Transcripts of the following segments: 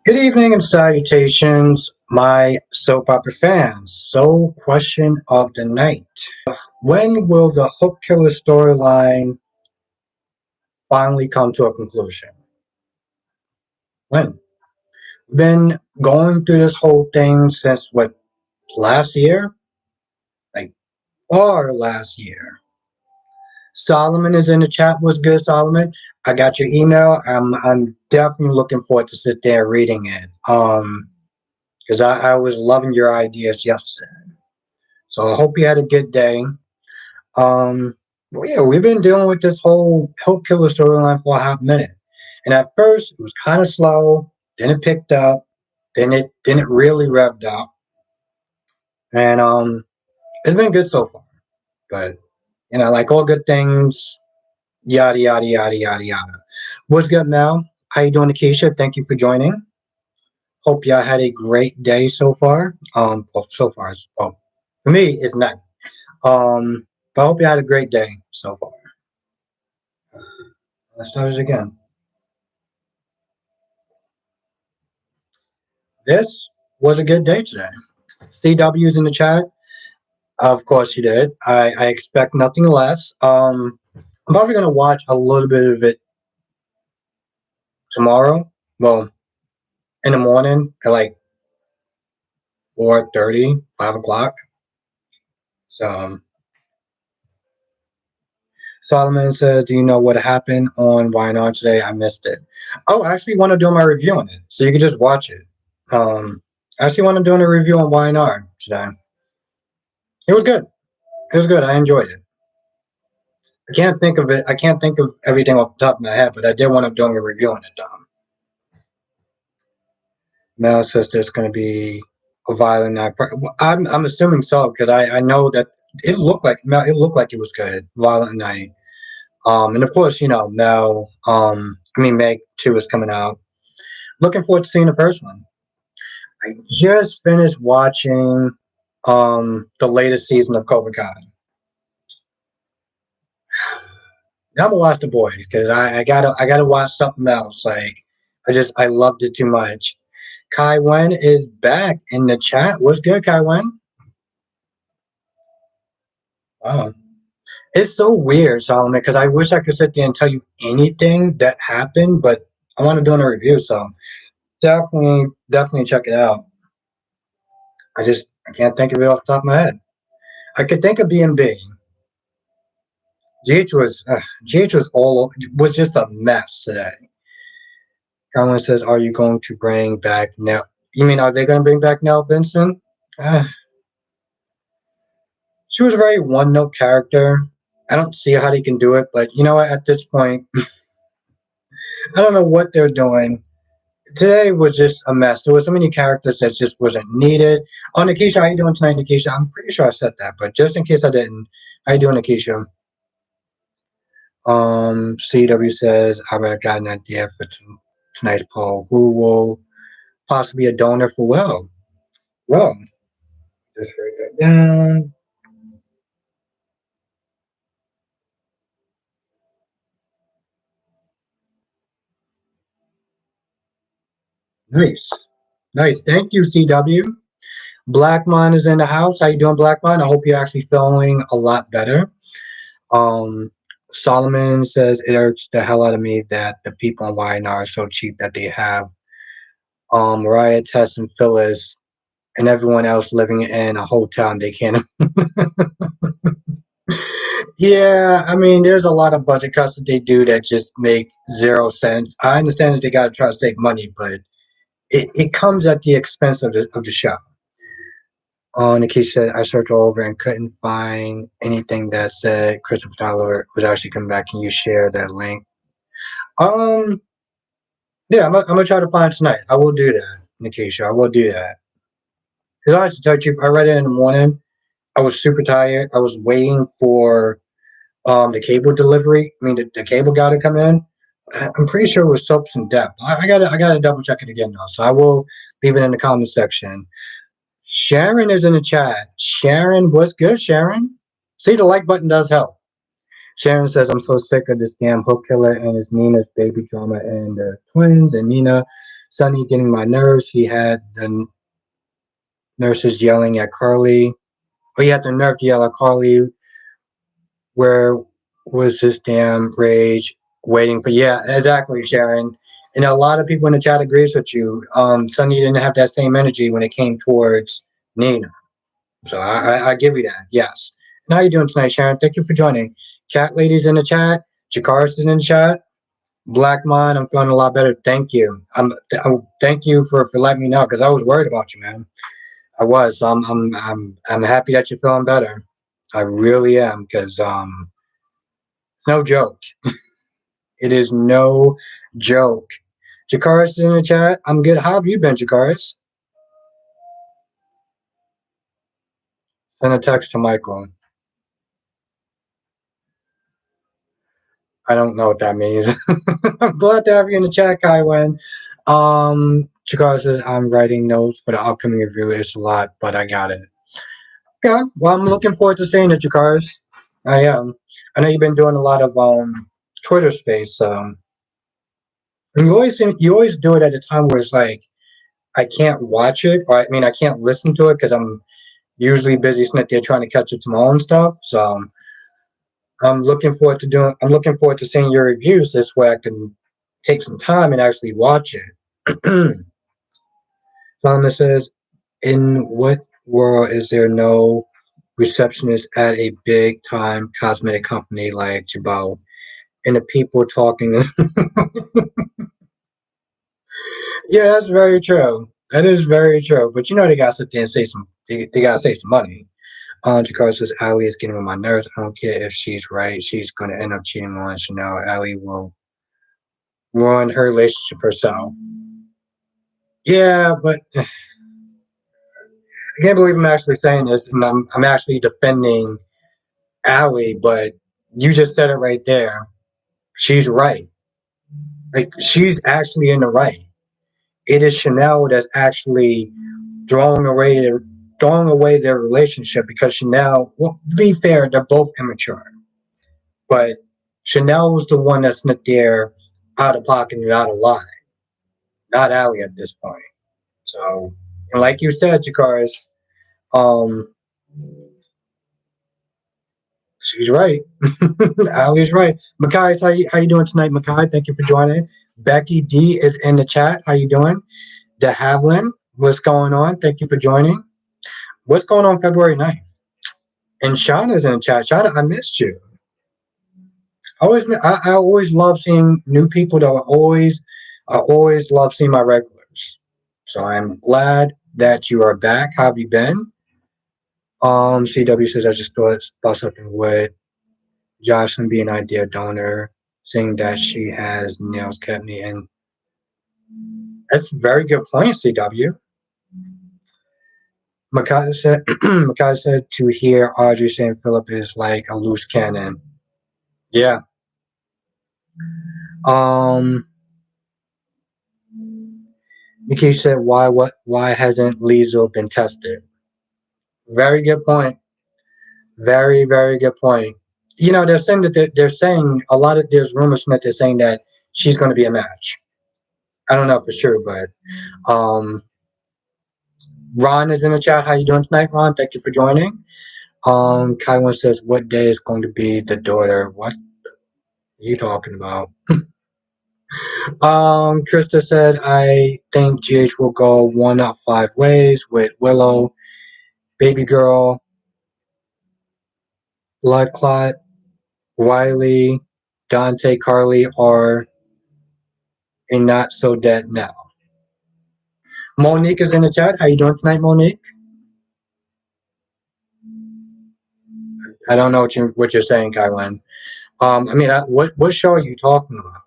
Good evening and salutations, my soap opera fans. So, question of the night. When will the Hook Killer storyline finally come to a conclusion? When? Been going through this whole thing since what, last year? Like, or last year. Solomon is in the chat. What's good, Solomon? I got your email. I'm definitely looking forward to sit there reading it. Because I was loving your ideas yesterday. So I hope you had a good day. Well, yeah, we've been dealing with this whole Hope Killer storyline for a hot minute. And at first, it was kind of slow. Then it picked up. Then it really revved up. And it's been good so far. But like all good things, yada yada yada yada yada. What's good, Mel? How you doing, Akeisha? Thank you for joining. Hope y'all had a great day so far. Well, so far, well, for me, it's not. But I hope you had a great day so far. Let's start it again. This was a good day today. CW's in the chat. Of course you did. I expect nothing less. I'm probably gonna watch a little bit of it tomorrow. Well, in the morning at like 4:30, 5 o'clock. So Solomon says, "Do you know what happened on YNR today? I missed it." Oh, I actually want to do my review on it, so you can just watch it. I actually want to do a review on YNR today. It was good. It was good. I enjoyed it. I can't think of it. I can't think of everything off the top of my head, but I did want to do a review on it. Mel says there's going to be a violent night. I'm assuming so because I know that it looked like it was good. Violent night. And of course, Mel. Meg 2 is coming out. Looking forward to seeing the first one. I just finished watching the latest season of Cobra Kai. Now I'm gonna watch The Boys because I gotta watch something else. Like I loved it too much. Kai Wen is back in the chat. What's good, Kai Wen? Wow. It's so weird, Solomon, because I wish I could sit there and tell you anything that happened, but I want to do a review, so definitely check it out. I can't think of it off the top of my head. I could think of BNB. GH was just a mess today. Carolyn says, "Are you going to bring back Nell? You mean are they going to bring back Nell Benson?" She was a very one-note character. I don't see how they can do it, but you know what? At this point, I don't know what they're doing. Today was just a mess. There were so many characters that just wasn't needed. Oh, Nikisha, how you doing tonight, Nikisha? I'm pretty sure I said that, but just in case I didn't, how you doing, Nikisha? CW says, I already got an idea for tonight's poll. Who will possibly be a donor for Well, just write that down. Nice. Nice. Thank you, CW. Blackmon is in the house. How you doing, Blackmon? I hope you're actually feeling a lot better. Um, Solomon says it irks the hell out of me that the people in YNR are so cheap that they have Mariah, Tess, and Phyllis and everyone else living in a hotel and they can't. Yeah, I mean, there's a lot of budget cuts that they do that just make 0 sense. I understand that they got to try to save money, but it comes at the expense of the show. Nikki said, I searched all over and couldn't find anything that said Christopher Tyler was actually coming back. Can you share that link? Yeah, I'm gonna try to find it tonight. I will do that, Nikisha. I will do that. Because I to tell you, I read it in the morning. I was super tired. I was waiting for the cable delivery. I mean, the cable guy to come in. I'm pretty sure it was soaps in depth. I gotta double check it again though. So I will leave it in the comment section. Sharon is in the chat. Sharon, what's good, Sharon? See, the like button does help. Sharon says, I'm so sick of this damn hook killer and his Nina's baby drama and the twins and Nina. Sonny getting my nerves. He had the nurses yelling at Carly. Oh, he had the nerve to yell at Carly. Where was this damn rage waiting for? Yeah, exactly, Sharon. And a lot of people in the chat agrees with you. Sonny didn't have that same energy when it came towards Nina. So I give you that. Yes. And how you doing tonight, Sharon? Thank you for joining. Cat ladies in the chat. Jakaris is in the chat. Black Mind, I'm feeling a lot better. Thank you. Thank you for letting me know because I was worried about you, man. I was. So I'm happy that you're feeling better. I really am because it's no joke. It is no joke. Jakaris is in the chat. I'm good. How have you been, Jakaris? Send a text to Michael. I don't know what that means. I'm glad to have you in the chat, Kaiwen. Chikara says, I'm writing notes for the upcoming review. It's a lot, but I got it. Yeah, well, I'm looking forward to seeing it, Chikaris. I am. I know you've been doing a lot of Twitter space. And you always do it at a time where it's like I can't watch it, or I mean I can't listen to it because I'm usually busy sitting there trying to catch up to my own stuff. So I'm looking forward to seeing your reviews. This way I can take some time and actually watch it. Lana says, in what world is there no receptionist at a big time cosmetic company like Jabal? And the people talking. Yeah, that's very true. That is very true. But you know they gotta sit there and say they gotta save some money. Jakar says Ali is getting on my nerves. I don't care if she's right. She's gonna end up cheating on Chanel. Ali will ruin her relationship herself. Yeah, but I can't believe I'm actually saying this, and I'm actually defending Ali. But you just said it right there. She's right. Like she's actually in the right. It is Chanel that's actually throwing away their relationship because Chanel. Well, to be fair, they're both immature, but Chanel was the one that's not there, out of pocket and out of line, not Ali at this point. So, and like you said, Jakaris, um, she's right. Ali's right. Makai, how you doing tonight, Makai? Thank you for joining. Becky D is in the chat. How you doing? De Havilland, what's going on? Thank you for joining. What's going on February 9th? And Shauna's in the chat. Shauna, I missed you. I always love seeing new people. I always love seeing my regulars. So I'm glad that you are back. How have you been? CW says I just thought about something with Jocelyn being an idea donor, saying that she has nails kept me in. That's a very good point, CW. Makai said to hear Audrey saying Philip is like a loose cannon. Yeah. Nikki said why hasn't Lizzo been tested? Very good point. Very, very good point. You know, they're saying that they're saying a lot of there's rumors that they're saying that she's going to be a match. I don't know for sure, but Ron is in the chat. How you doing tonight, Ron? Thank you for joining. Kaiwan says, what day is going to be the daughter? What are you talking about? Krista said, I think GH will go 1 out 5 ways with Willow, Baby Girl, Blood Clot, Wiley, Dante, Carly, or a not so dead now. Monique is in the chat. How you doing tonight, Monique? I don't know what you're saying, Kaiwan. What show are you talking about?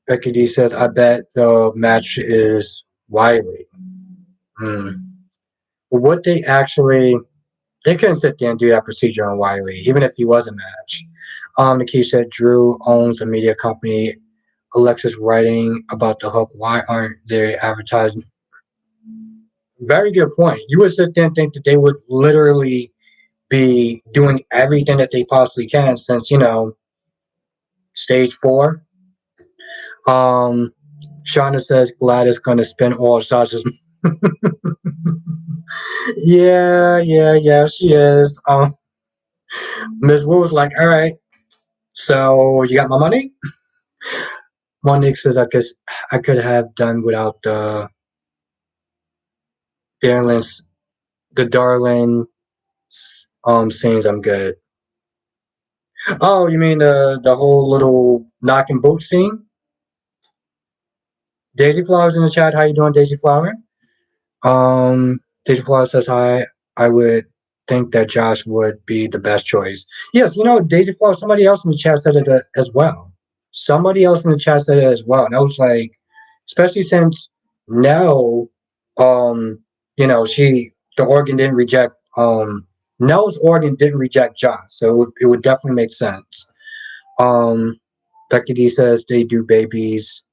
Becky D says, I bet the match is Wiley. Well, they couldn't sit there and do that procedure on Wiley, even if he was a match. Nikki said, Drew owns a media company. Alexis writing about the hook. Why aren't they advertising? Very good point. You would sit there and think that they would literally be doing everything that they possibly can since, stage 4. Um, Shauna says Gladys gonna spend all Sasha's. Yeah, she is. Ms. Wu was like, all right, so you got my money? Monique says, I guess I could have done without darling, the darling scenes. I'm good. Oh, you mean the whole little knocking boot scene? Daisy Flowers in the chat. How you doing, Daisy Flower? Daisy Flower says hi. I would think that Josh would be the best choice. Yes, Daisy Flower. Somebody else in the chat said it as well. Somebody else in the chat said it as well, and I was like, especially since Nell, she the organ didn't reject Nell's organ didn't reject Josh, so it would definitely make sense. Um, Becky D says they do babies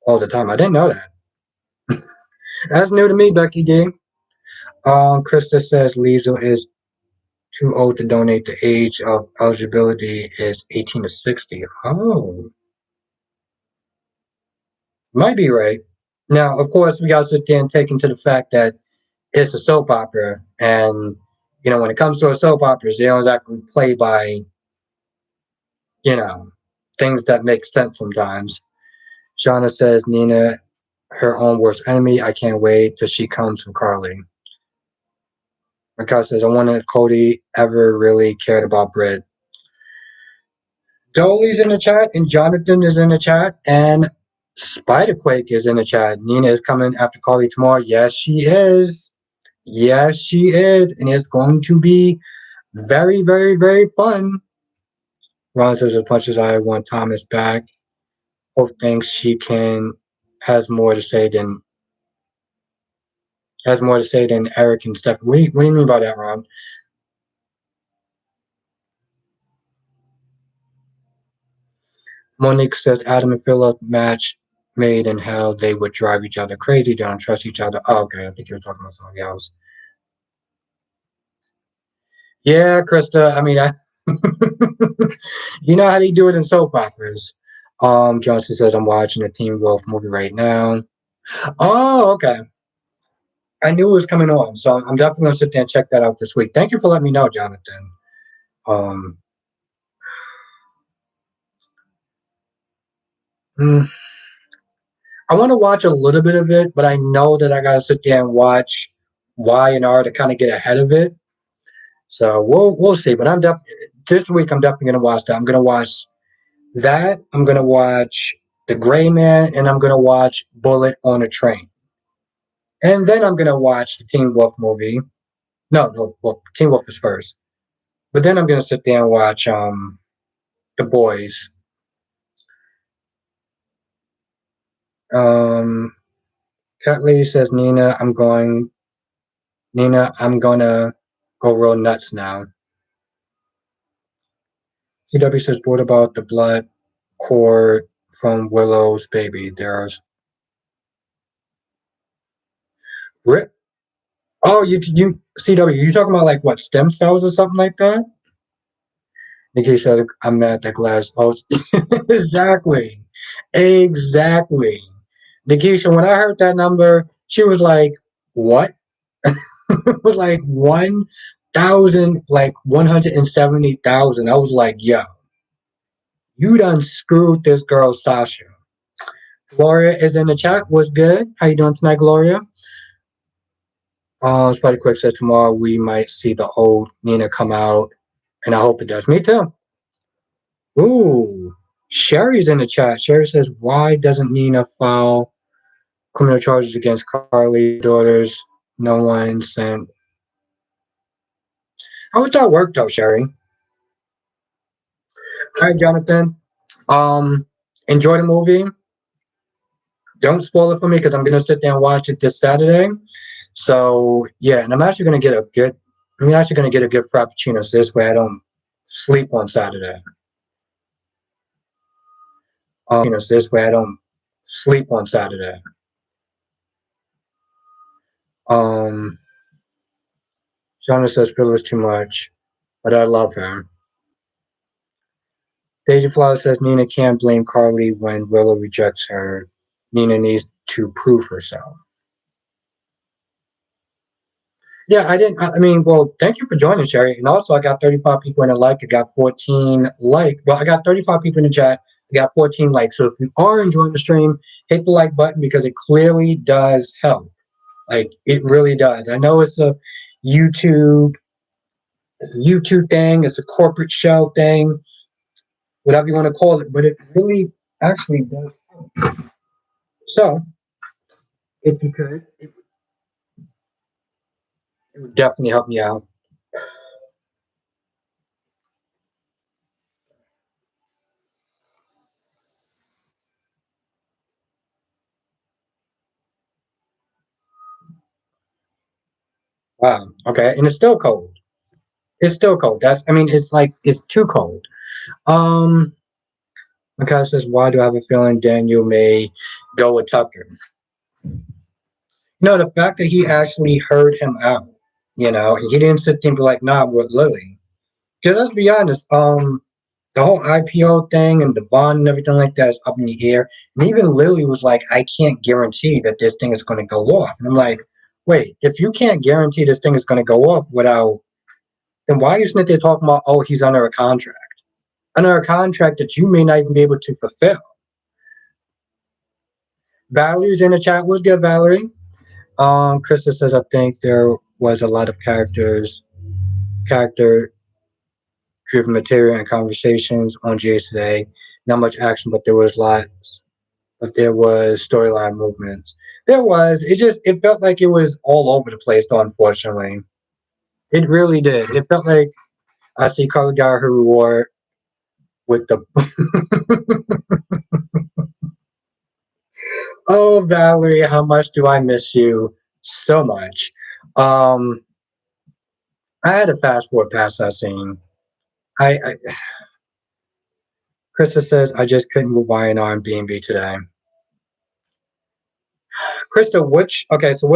all the time. I didn't know that. That's new to me, Becky D. Krista says Liesel is too old to donate. The age of eligibility is 18 to 60. Oh, might be right. Now, of course, we got to sit there and take into the fact that it's a soap opera, and when it comes to a soap operas, they don't exactly play by you know things that make sense sometimes. Shauna says Nina, her own worst enemy. I can't wait till she comes from Carly. Mikhail says, I wonder if Cody ever really cared about Britt. Dolly's in the chat, and Jonathan is in the chat, and Spiderquake is in the chat. Nina is coming after Carly tomorrow. Yes, she is. Yes, she is. And it's going to be very, very, very fun. Ron says, as much as I want Thomas back, Hope thinks she has more to say than Eric and Steph. What do you mean by that, Ron? Monique says Adam and Philip match made and how they would drive each other crazy. They don't trust each other. Oh, okay, I think you were talking about something else. Yeah, Krista. I mean, you know how they do it in soap operas. Johnson says I'm watching the Teen Wolf movie right now. Oh, okay. I knew it was coming on, so I'm definitely gonna sit there and check that out this week. Thank you for letting me know, Jonathan. Um, hmm, I want to watch a little bit of it, but I know that I gotta sit there and watch Y and R to kind of get ahead of it. So we'll see. But this week. I'm definitely gonna watch that. I'm gonna watch that. I'm gonna watch The Gray Man, and I'm gonna watch Bullet on a Train. And then I'm gonna watch the Teen Wolf movie. No, well, Teen Wolf is first. But then I'm gonna sit there and watch The Boys. Cat Lady says Nina, I'm gonna go real nuts now. CW says, what about the blood cord from Willow's baby? There's Rip. Oh, you CW, you talking about like what, stem cells or something like that? Nikki said, I'm at the glass. Oh, exactly. Exactly. Nikisha, when I heard that number, she was like, what? It was like 1,000, like 170,000. I was like, yo, you done screwed this girl, Sasha. Gloria is in the chat. What's good? How you doing tonight, Gloria? Spotty Quick says tomorrow we might see the old Nina come out, and I hope it does. Me too. Ooh, Sherry's in the chat. Sherry says, why doesn't Nina file criminal charges against Carly's daughters? No one sent. How would that work though, Sherry? All right, Jonathan. Um, Enjoy the movie. Don't spoil it for me because I'm gonna sit there and watch it this Saturday. So yeah, and I'm actually gonna get a good. I'm actually gonna get a good frappuccino so this way I don't sleep on Saturday. So this way I don't sleep on Saturday. Shauna says filler is too much. but I love her. Daisy Flower says Nina can't blame Carly when Willow rejects her. Nina needs to prove herself. Yeah, I didn't. I mean, well, thank you for joining, Sherry. And also, I got 35 people in the like. I got 14 like. Well, I got 35 people in the chat. I got 14 likes. So if you are enjoying the stream, hit the like button because it clearly does help. Like it really does. I know YouTube, it's a YouTube thing. It's a corporate show thing, whatever you want to call it. But it really actually does help. So if you could, it would definitely help me out. Wow. Okay. And it's still cold. It's still cold. That's. I mean, it's like it's too cold. Um. Mikhail says, "Why do I have a feeling Daniel may go with Tucker?" No, the fact that he actually heard him out. He didn't sit there and be like, "Nah, with Lily." Because let's be honest, the whole IPO thing and Devon and everything like that is up in the air. And even Lily was like, I can't guarantee that this thing is going to go off. And I'm like, wait, if you can't guarantee this thing is going to go off without, then why are you sitting there talking about, oh, he's under a contract? Under a contract that you may not even be able to fulfill. Valerie's in the chat. What's good, Valerie? Krista says, I think there was a lot of character driven material and conversations on GS today. Not much action, but there was lots. But there was storyline movements. There was. It felt like it was all over the place. Though, unfortunately, it really did. It felt like I see Carly got her reward with the. Oh, Valerie, how much do I miss you? So much. Um, I had to fast forward past that scene. I Krista says I just couldn't move Y&R and B&B today. Krista, what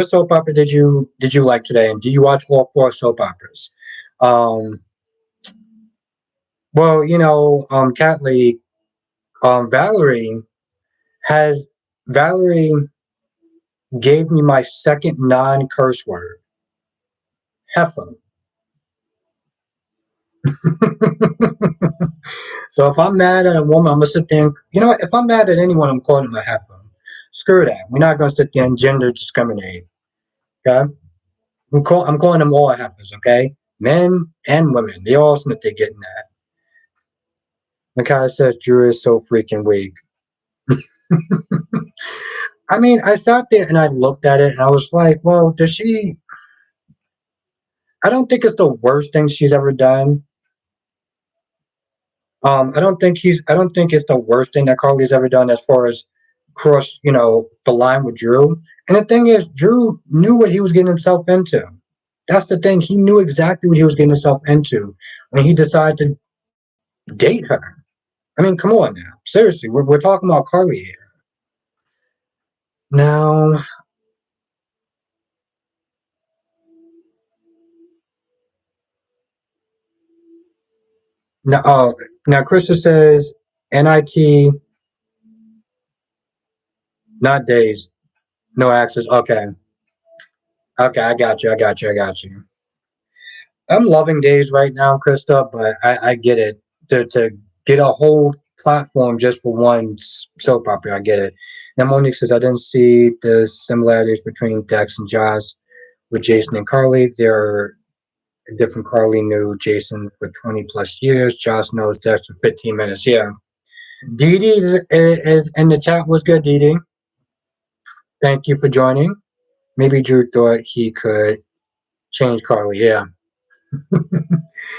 soap opera did you like today, and do you watch all four soap operas? Um, well, Cat League, Valerie has Valerie gave me my second non-curse word, heifer. So if I'm mad at a woman, I'm gonna sit there. If I'm mad at anyone, I'm calling them a heifer. Screw that. We're not gonna sit there and gender discriminate. Okay. I'm calling them all heifers, okay? Men and women. They all know they're getting that. Makai says Drew is so freaking weak. I mean, I sat there and I looked at it and I was like, well, does she I don't think it's the worst thing she's ever done. I don't think it's the worst thing that Carly's ever done as far as cross, the line with Drew. And the thing is, Drew knew what he was getting himself into. That's the thing. He knew exactly what he was getting himself into when he decided to date her. I mean, come on now. Seriously, we're talking about Carly here. Now, now, now, Krista says NIT, not days, no access. Okay, okay, I got you. I got you. I got you. I'm loving days right now, Krista, but I get it. To get a whole platform just for one soap opera, I get it. Now, Monique says I didn't see the similarities between Dex and Joss with Jason and Carly. They're different. Carly knew Jason for 20 plus years. Joss knows Dex for 15 minutes. Yeah. Dee Dee is in the chat. What's good, Dee Dee? Thank you for joining. Maybe Drew thought he could change Carly. Yeah.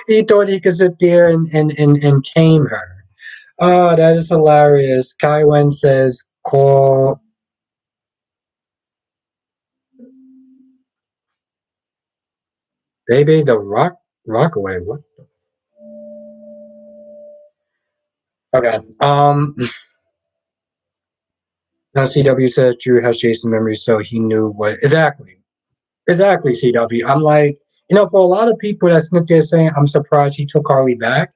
He thought he could sit there and tame her. Oh, that is hilarious. Kai Wen says, call Baby the Rockaway. What? Okay. Now CW says Drew has Jason memory, so he knew what exactly. Exactly, CW. I'm like, For a lot of people that's not there saying, I'm surprised he took Carly back,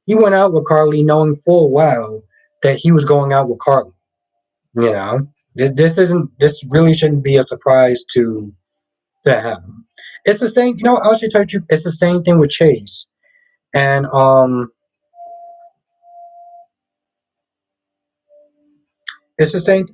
he went out with Carly knowing full well that he was going out with Carly. You know, this really shouldn't be a surprise to him. It's the same, I'll just tell you, it's the same thing with Chase. And it's the same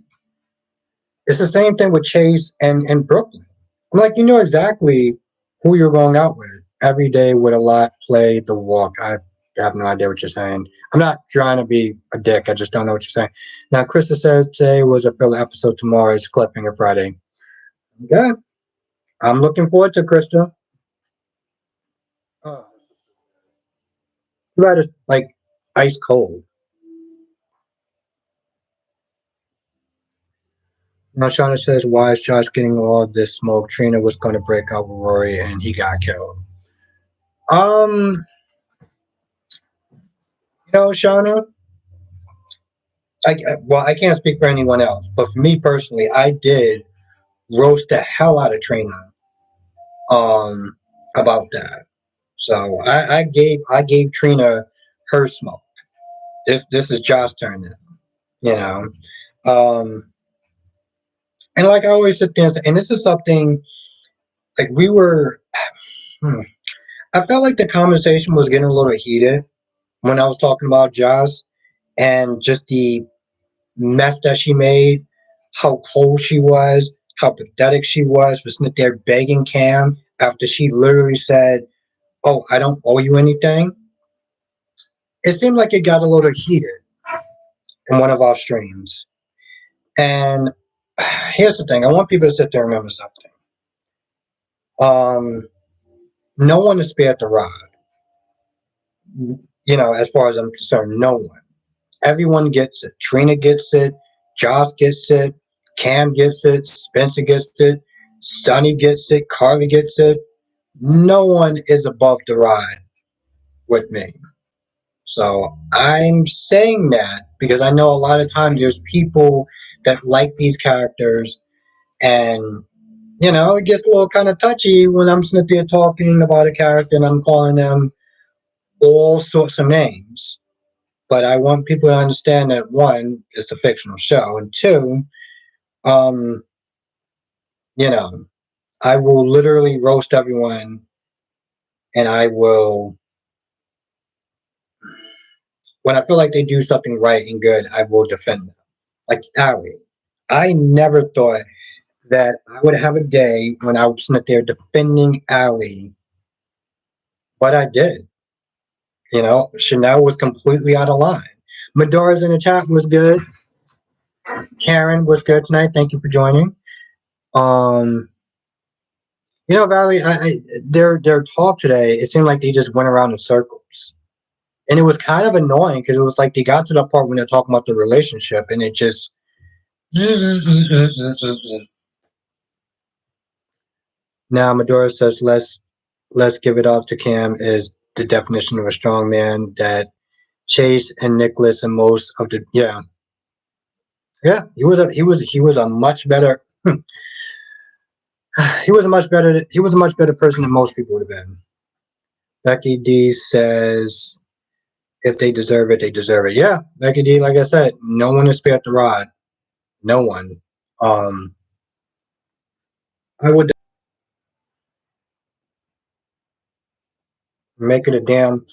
it's the same thing with Chase and Brooklyn. I'm like, you know exactly who you're going out with. Every day with a lot play the walk. I have no idea what you're saying. I'm not trying to be a dick. I just don't know what you're saying. Now, Krista said today was a filler episode. Tomorrow is Cliffhanger Friday. Okay. I'm looking forward to Krista. Oh, that is like ice cold. Now, Shauna says, why is Josh getting all this smoke? Trina was going to break up with Rory and he got killed. Um, Shauna, well, I can't speak for anyone else, but for me personally, I did roast the hell out of Trina um, about that. So I gave Trina her smoke. This is Josh's turn now, you know. Um, and like I always sit there and say, and this is something like we were. Hmm, I felt like the conversation was getting a little heated when I was talking about Josh and just the mess that she made, how cold she was, how pathetic she was for sitting there begging Cam after she literally said, "Oh, I don't owe you anything." It seemed like it got a little heated in one of our streams. And here's the thing: I want people to sit there and remember something. Um, no one is spared the rod. As far as I'm concerned, no one. Everyone gets it. Trina gets it. Josh gets it. Cam gets it. Spencer gets it. Sonny gets it. Carly gets it. No one is above the ride with me. So I'm saying that because I know a lot of times there's people that like these characters, and it gets a little kind of touchy when I'm sitting there talking about a character and I'm calling them all sorts of names. But I want people to understand that one, it's a fictional show, and two, um, you know, I will literally roast everyone, and I will, when I feel like they do something right and good, I will defend them. Like Ali, I never thought that I would have a day when I was sitting there defending Ali, but I did. Chanel was completely out of line. Medora's in the chat was good. Karen was good tonight. Thank you for joining. Um, Valerie, their talk today, it seemed like they just went around in circles. And it was kind of annoying because it was like they got to the part when they're talking about the relationship and it just now Medora says let's give it up to Cam is the definition of a strong man that Chase and Nicholas and most of the he was a much better he was a much better person than most people would have been. Becky D says if they deserve it, they deserve it. Yeah, Becky D, like I said, no one is spared the rod. No one. I would make it a damn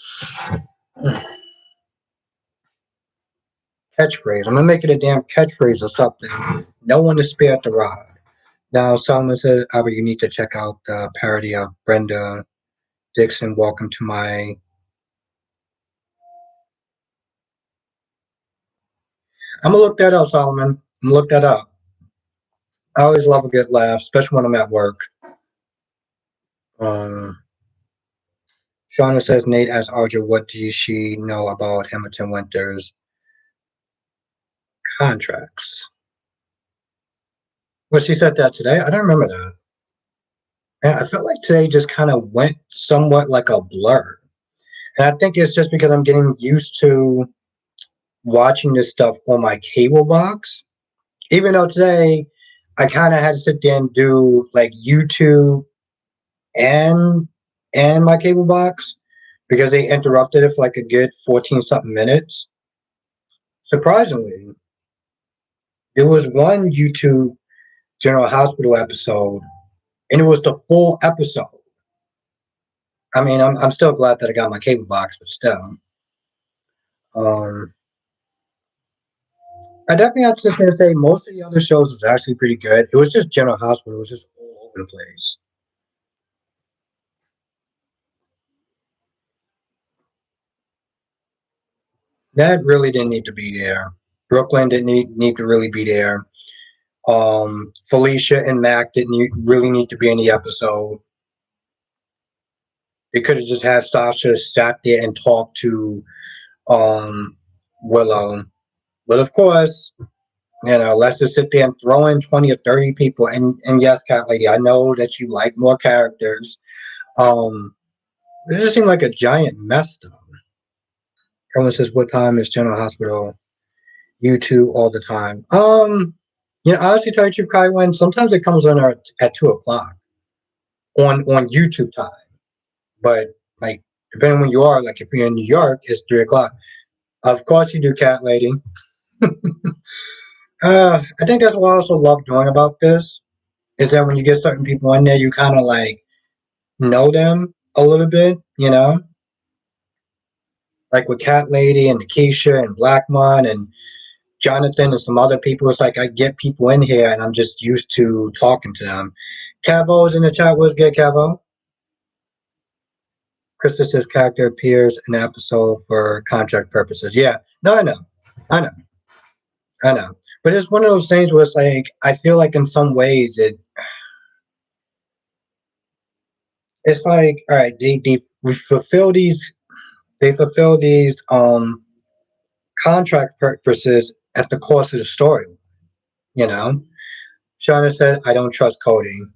catchphrase. I'm gonna make it a damn catchphrase or something. No one is spared the rod. Now Solomon says, Albert, you need to check out the parody of Brenda Dixon. Welcome to my. I'm gonna look that up, Solomon. I'm gonna look that up. I always love a good laugh, especially when I'm at work. Um, Shauna says Nate asked Audra, what does she know about Hamilton Winter's contracts? Well, she said that today. I don't remember that. And I felt like today just kind of went somewhat like a blur. And I think it's just because I'm getting used to watching this stuff on my cable box. Even though today I kind of had to sit there and do like YouTube and my cable box because they interrupted it for like a good 14 something minutes. Surprisingly, there was one YouTube General Hospital episode, and it was the full episode. I mean, I'm still glad that I got my cable box, but still. Um, I definitely have to say most of the other shows was actually pretty good. It was just General Hospital. It was just all over the place. That really didn't need to be there. Brooklyn didn't need to really be there. Felicia and Mac didn't really need to be in the episode. They could have just had Sasha sat there and talk to um, Willow. But of course, let's just sit there and throw in 20 or 30 people. And yes, Cat Lady, I know that you like more characters. Um, it just seemed like a giant mess, though. Carolyn says, "What time is General Hospital? YouTube all the time." Honestly, tell you the truth, Kai, sometimes it comes on at 2 o'clock on YouTube time. But like, depending on when you are, like if you're in New York, it's 3 o'clock. Of course, you do, Cat Lady. I think that's what I also love doing about this is that when you get certain people in there, you kind of like know them a little bit, like with Cat Lady and Keisha and Blackmon and Jonathan and some other people. It's like I get people in here and I'm just used to talking to them. Cavo is in the chat. What's good, Cavo? Krista says character appears in the episode for contract purposes. Yeah, no, I know, I know. But it's one of those things where it's like I feel like in some ways it's like all right, we fulfill these they fulfill these contract purposes at the cost of the story. You know, Shauna said, "I don't trust coding."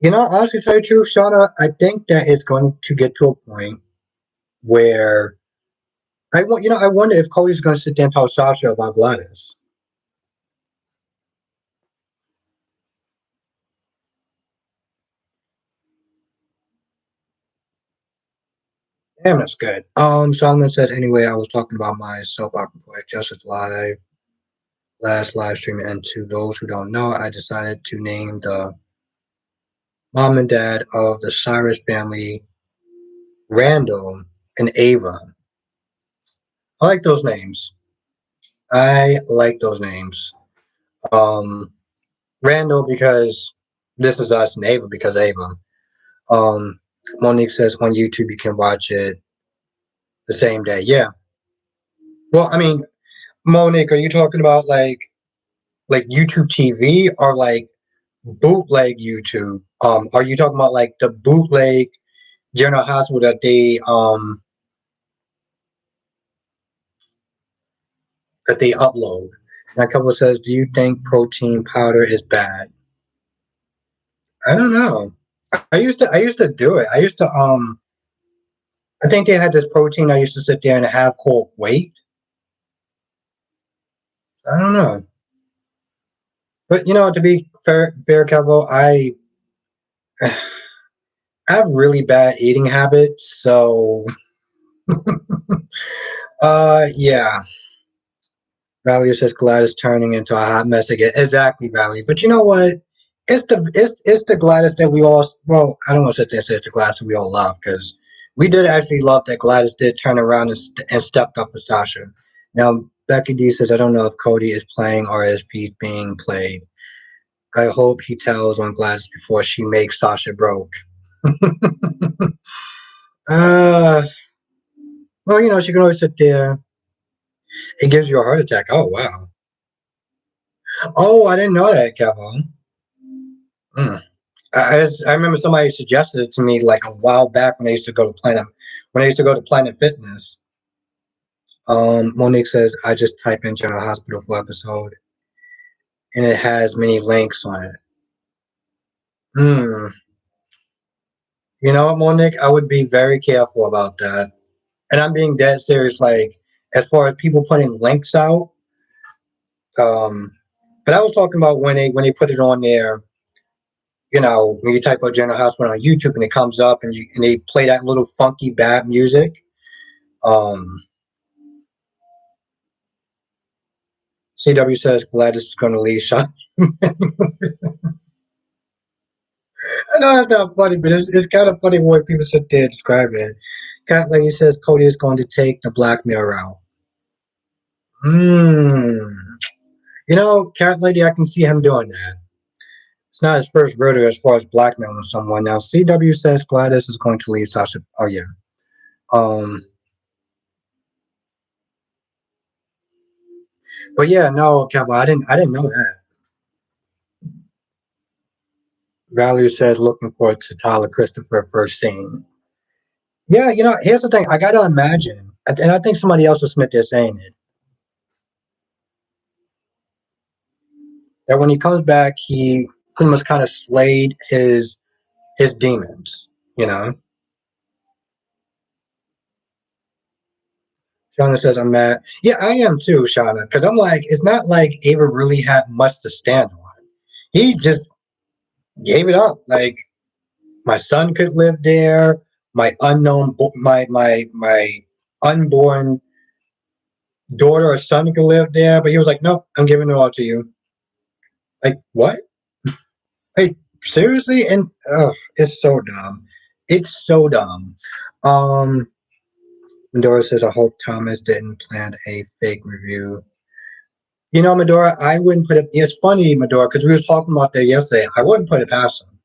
Honestly, to tell you the truth, Shauna, I think that it's going to get to a point where I wonder if Cody's going to sit there and tell Sasha about Gladys. Damn, that's good. Solomon said, anyway, I was talking about my soap opera project Justice Live last live stream, and to those who don't know, I decided to name the mom and dad of the Cyrus family Randall and Ava. I like those names. I like those names. Um, Randall because this is us, and Ava because Ava. Um, Monique says on YouTube you can watch it the same day. Yeah. Well, I mean, Monique, are you talking about like YouTube TV or like bootleg YouTube? Are you talking about like the bootleg General Hospital that they upload? And a couple says, "Do you think protein powder is bad?" I don't know. I used to do it. I think they had this protein I used to sit there and have called weight. I don't know. But to be fair, Kevo, I have really bad eating habits, so yeah. Valerie says Gladys turning into a hot mess again. Exactly, Valerie. But you know what? It's the Gladys that we all, well, I don't want to sit there and say it's the Gladys that we all love because we did actually love that Gladys did turn around and stepped up for Sasha. Now Becky D says I don't know if Cody is playing or if he's being played. I hope he tells on Gladys before she makes Sasha broke. uh well, she can always sit there. It gives you a heart attack. Oh wow. Oh, I didn't know that, Kevin. Mm. I remember somebody suggested it to me like a while back when I used to go to Planet Fitness. Monique says I just type in General Hospital for episode, and it has many links on it. Hmm. You know what, Monique? I would be very careful about that, and I'm being dead serious. Like as far as people putting links out, um, but I was talking about when they put it on there when you type out General Hospital on YouTube and it comes up and they play that little funky bad music. Um, CW says Gladys is going to leave shop. I know that's not funny, but it's kind of funny when people sit there and describe it. Cat Lady says Cody is going to take the blackmail route. Hmm. Cat Lady, I can see him doing that. It's not his first rodeo as far as blackmailing someone. Now, CW says Gladys is going to leave Sasha. Oh, yeah. Um, but yeah, no, Kev, I didn't know that. Valerie says looking forward to Tyler Christopher first scene. Yeah, here's the thing. I gotta imagine, and I think somebody else was Smith there saying it, that when he comes back, he pretty much kind of slayed his demons. You know, Shauna says I'm mad. Yeah, I am too, Shauna, because I'm like, it's not like Ava really had much to stand on. He just gave it up. Like my son could live there. My unborn daughter or son could live there, but he was like, "No, I'm giving it all to you." Like what? Like seriously? And it's so dumb. It's so dumb. Um, Medora says, "I hope Thomas didn't plan a fake review." Medora, I wouldn't put it. It's funny, Medora, because we were talking about that yesterday. I wouldn't put it past him.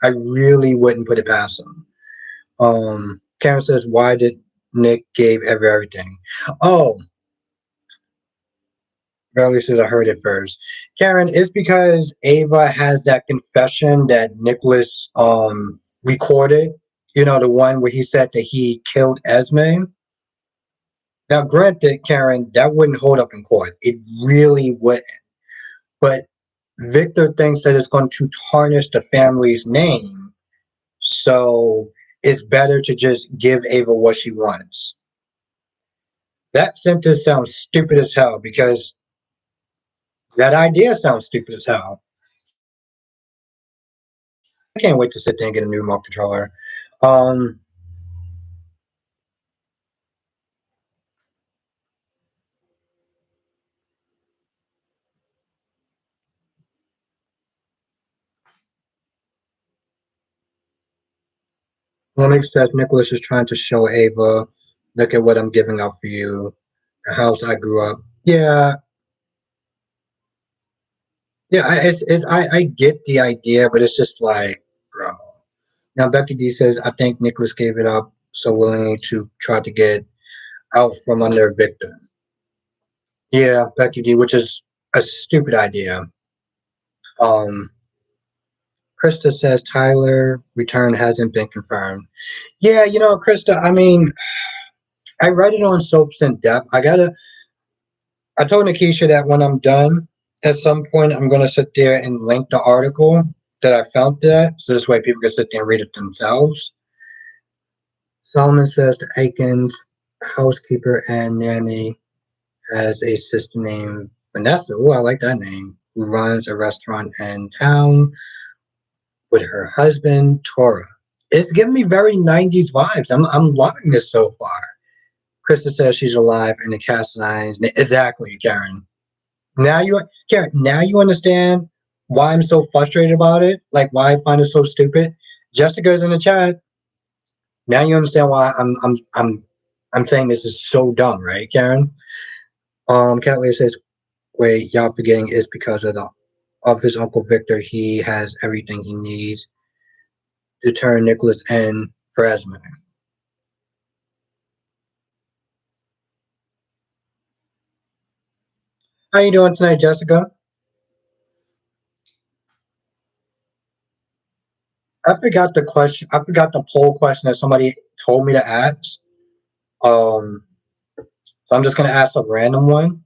I really wouldn't put it past him. Karen says, "Why did Nick gave everything?" Oh, Barely says I heard it first. Karen, it's because Ava has that confession that Nicholas recorded. The one where he said that he killed Esme. Now, granted, Karen, that wouldn't hold up in court. It really wouldn't. But Victor thinks that it's going to tarnish the family's name. So it's better to just give Ava what she wants. That sentence sounds stupid as hell because that idea sounds stupid as hell. I can't wait to sit there and get a new remote controller. Um, Lemix says Nicholas is trying to show Ava, look at what I'm giving up for you, the house I grew up. Yeah, yeah, I get the idea, but it's just like, bro. Now Becky D says I think Nicholas gave it up so willingly to try to get out from under Victor. Yeah, Becky D, which is a stupid idea. Um, Krista says Tyler return hasn't been confirmed. Yeah, Krista, I mean, I read it on Soaps in Depth. I told Nikisha that when I'm done, at some point, I'm going to sit there and link the article that I found that. So this way people can sit there and read it themselves. Solomon says the Aikens housekeeper and nanny has a sister named Vanessa. Oh, I like that name. Who runs a restaurant in town with her husband, Tora. It's giving me very 90s vibes. I'm loving this so far. Krista says she's alive in the cast lines. Exactly, Karen. Karen, now you understand why I'm so frustrated about it. Like why I find it so stupid. Jessica's in the chat. Now you understand why I'm saying this is so dumb, right, Karen? Cat Lady says, "Wait, y'all forgetting it's because of his uncle Victor. He has everything he needs to turn Nicholas in for Esme." How you doing tonight, Jessica? I forgot the question. I forgot the poll question that somebody told me to ask. Um, so I'm just gonna ask a random one.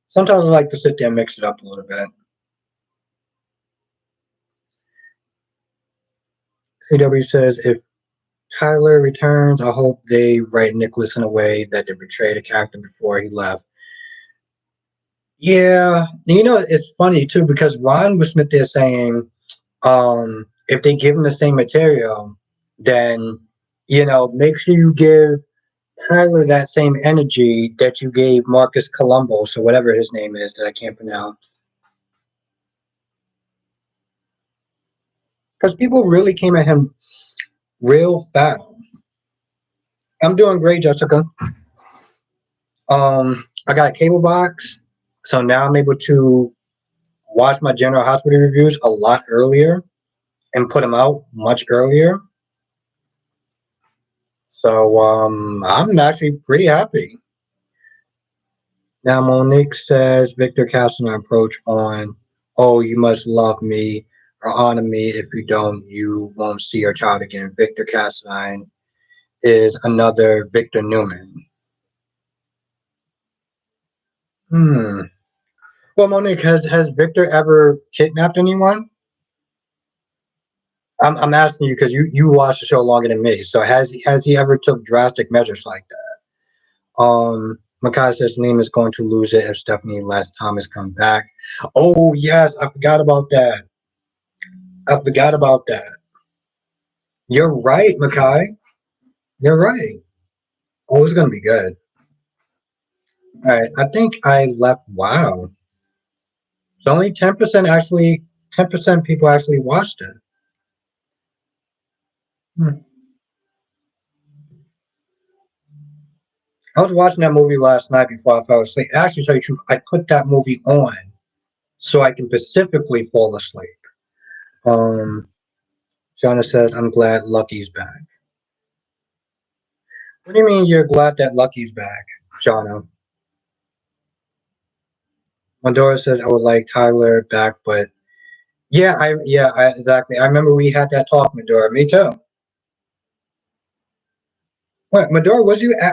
Sometimes I like to sit there and mix it up a little bit. CW says if Tyler returns, I hope they write Nicholas in a way that they portray the character before he left. Yeah, it's funny too because Ron was Smith there saying, if they give him the same material, then make sure you give Tyler that same energy that you gave Marcus Columbus or whatever his name is that I can't pronounce. Because people really came at him real fast. I'm doing great, Jessica. I got a cable box, so now I'm able to watch my General Hospital reviews a lot earlier and put them out much earlier. So I'm actually pretty happy. Now Monique says Victor casting an approach on, oh, you must love me or honor me. If you don't, you won't see your child again. Victor Cassadine is another Victor Newman. Hmm. Well, Monique, has Victor ever kidnapped anyone? I'm asking you because you watched the show longer than me. So has he ever took drastic measures like that? Makai says Liam is going to lose it if Stephanie lets Thomas come back. Oh yes, I forgot about that. I forgot about that. You're right, Makai. You're right. Oh, it's gonna be good. All right, I think I left. Wow, so only 10% actually. 10% people actually watched it. Hmm. I was watching that movie last night before I fell asleep. Actually, to tell you the truth, I put that movie on so I can specifically fall asleep. Um, Shauna says, "I'm glad Lucky's back." What do you mean you're glad that Lucky's back, Shauna? Mandora says, "I would like Tyler back, but exactly. I remember we had that talk, Medora. Me too. What, Medora?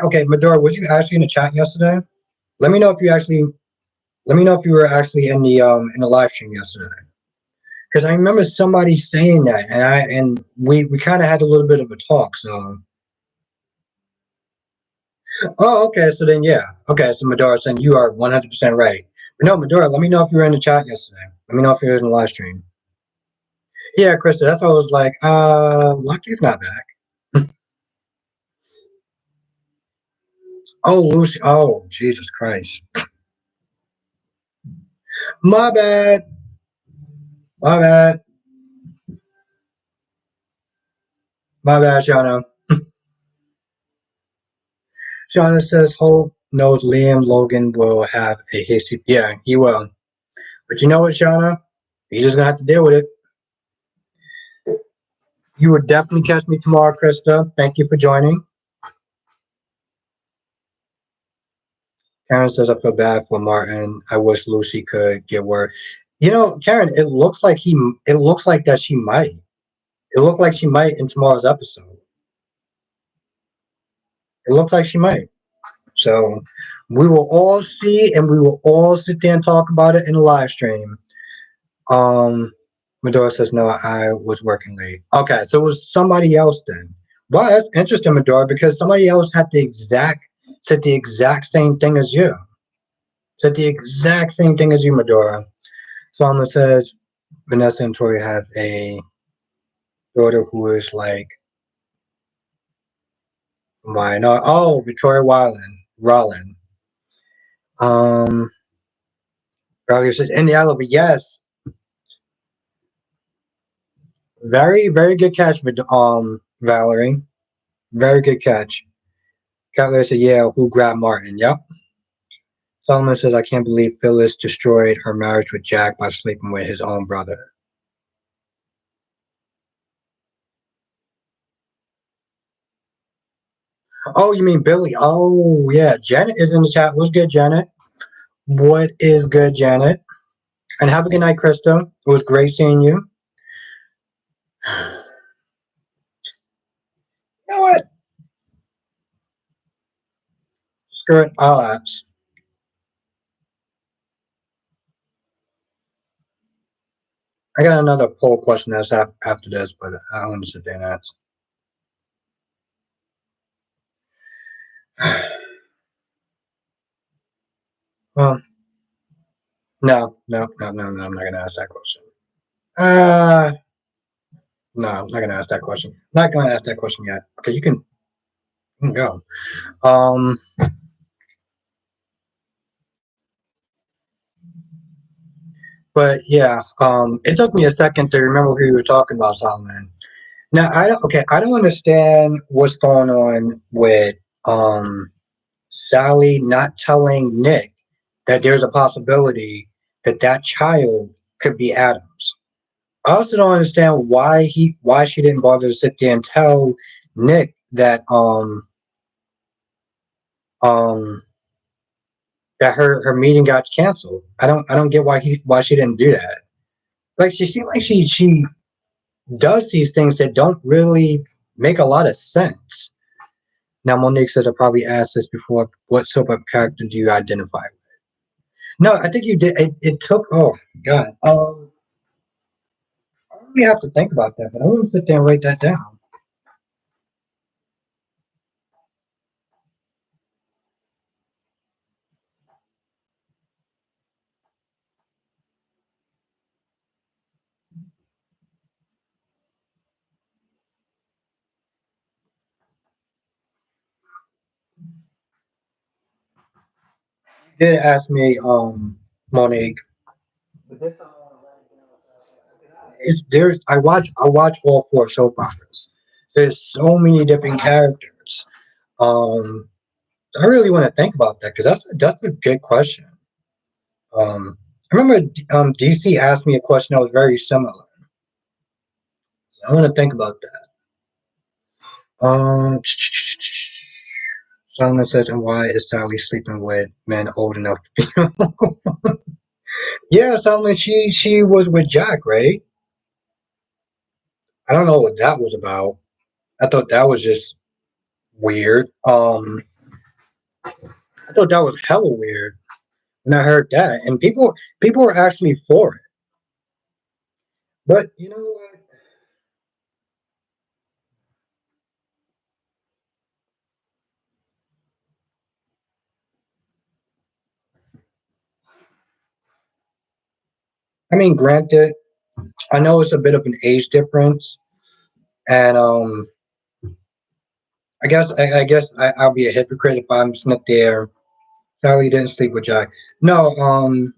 Okay, Medora? Was you actually in the chat yesterday? Let me know if you actually. Let me know if you were actually in the live stream yesterday. Because I remember somebody saying that, and we kind of had a little bit of a talk. So, oh, okay. So then, yeah, okay. So Medora saying you are 100% right. But no, Medora, let me know if you were in the chat yesterday. Let me know if you were in the live stream. Yeah, Krista, that's what I was like. Lucky's not back. Oh, Lucy. Oh, Jesus Christ. My bad. My bad. My bad, Shauna. Shauna says Hope knows Liam Logan will have a hasty. Yeah, he will. But you know what, Shauna? He's just gonna have to deal with it. You would definitely catch me tomorrow, Krista. Thank you for joining. Karen says I feel bad for Martin. I wish Lucy could get word. Karen, it looks like he. It looks like that she might. It looked like she might in tomorrow's episode. It looks like she might. So we will all see, and we will all sit there and talk about it in the live stream. Medora says no, I was working late. Okay, so it was somebody else then. Well, that's interesting, Medora, because somebody else had said the exact same thing as you. Said the exact same thing as you, Medora. Someone says Vanessa and Tori have a daughter who is like mine. Oh, Victoria Rollin. Um, Riley says Indiana, but yes, very very good catch, Valerie. Very good catch. Cutler said, yeah, who grabbed Martin? Yep. Solomon says, I can't believe Phyllis destroyed her marriage with Jack by sleeping with his own brother. Oh, you mean Billy? Oh, yeah. Janet is in the chat. What's good, Janet? What is good, Janet? And have a good night, Krista. It was great seeing you. You know what? Screw it. I'll ask. I got another poll question that's after this, but I don't want to sit there and ask. Well, no. I'm not gonna ask that question. Uh, no, I'm not gonna ask that question. Not gonna ask that question yet. Okay, you can go. Um, but yeah, it took me a second to remember who you were talking about, Solomon. Now I don't. Okay, I don't understand what's going on with Sally not telling Nick that there's a possibility that that child could be Adams. I also don't understand why she didn't bother to sit there and tell Nick that um that her meeting got canceled. I don't get why she didn't do that. Like she seemed like she does these things that don't really make a lot of sense. Now Monique says I probably asked this before. What soap opera character do you identify with? No, I think you did. It took. Oh God. I don't really have to think about that, but I want to sit there and write that down. You did ask me, Monique. It's there's I watch all four soap operas. There's so many different characters. Um, I really want to think about that because that's a good question. I remember DC asked me a question that was very similar. I want to think about that. Solomon says, and why is Sally sleeping with men old enough to be? Yeah, Solomon, she was with Jack, right? I don't know what that was about. I thought that was just weird. I thought that was hella weird when I heard that, and people were actually for it. But you know what? I mean, granted, I know it's a bit of an age difference, and I'll be a hypocrite if I'm sitting there. Sally didn't sleep with Jack. No,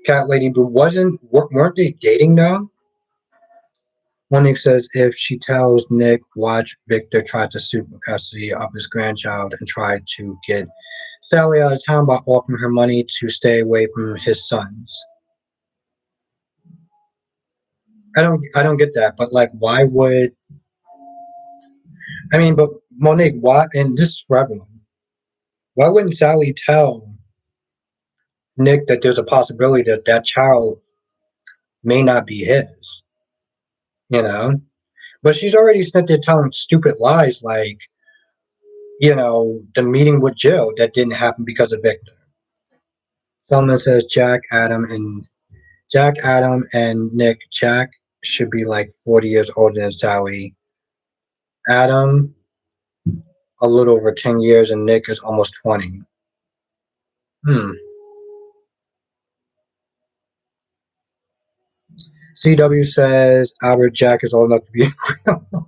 Cat Lady, but weren't they dating though? Monique says if she tells Nick, watch Victor try to sue for custody of his grandchild and try to get Sally out of town by offering her money to stay away from his sons. I don't get that, but like, why would I mean? But Monique, why? And this is for everyone. Why wouldn't Sally tell Nick that there's a possibility that that child may not be his? You know, but she's already spent there telling stupid lies like, the meeting with Jill that didn't happen because of Victor. Someone says Jack, Adam, and Nick. Jack should be like 40 years older than Sally. Adam, a little over 10 years, and Nick is almost 20. Hmm. CW says Albert Jack is old enough to be a grandma.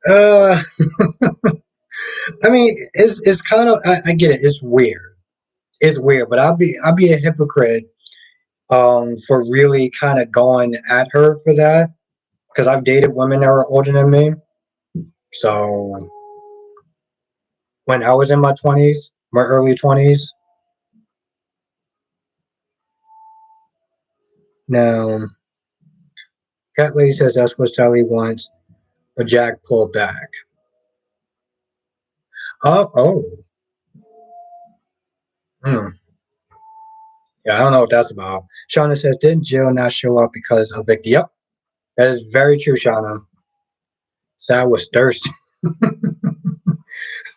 uh, I mean, it's kind of I get it. It's weird. It's weird, but I'll be a hypocrite for really kind of going at her for that because I've dated women that were older than me. So when I was in my 20s, my early 20s, now Cat Lady says that's what Sally wants, but Jack pulled back. Oh, hmm. Yeah, I don't know what that's about. Shauna says, didn't Jill not show up because of Victor? Yep, that is very true, Shauna. Sally was thirsty.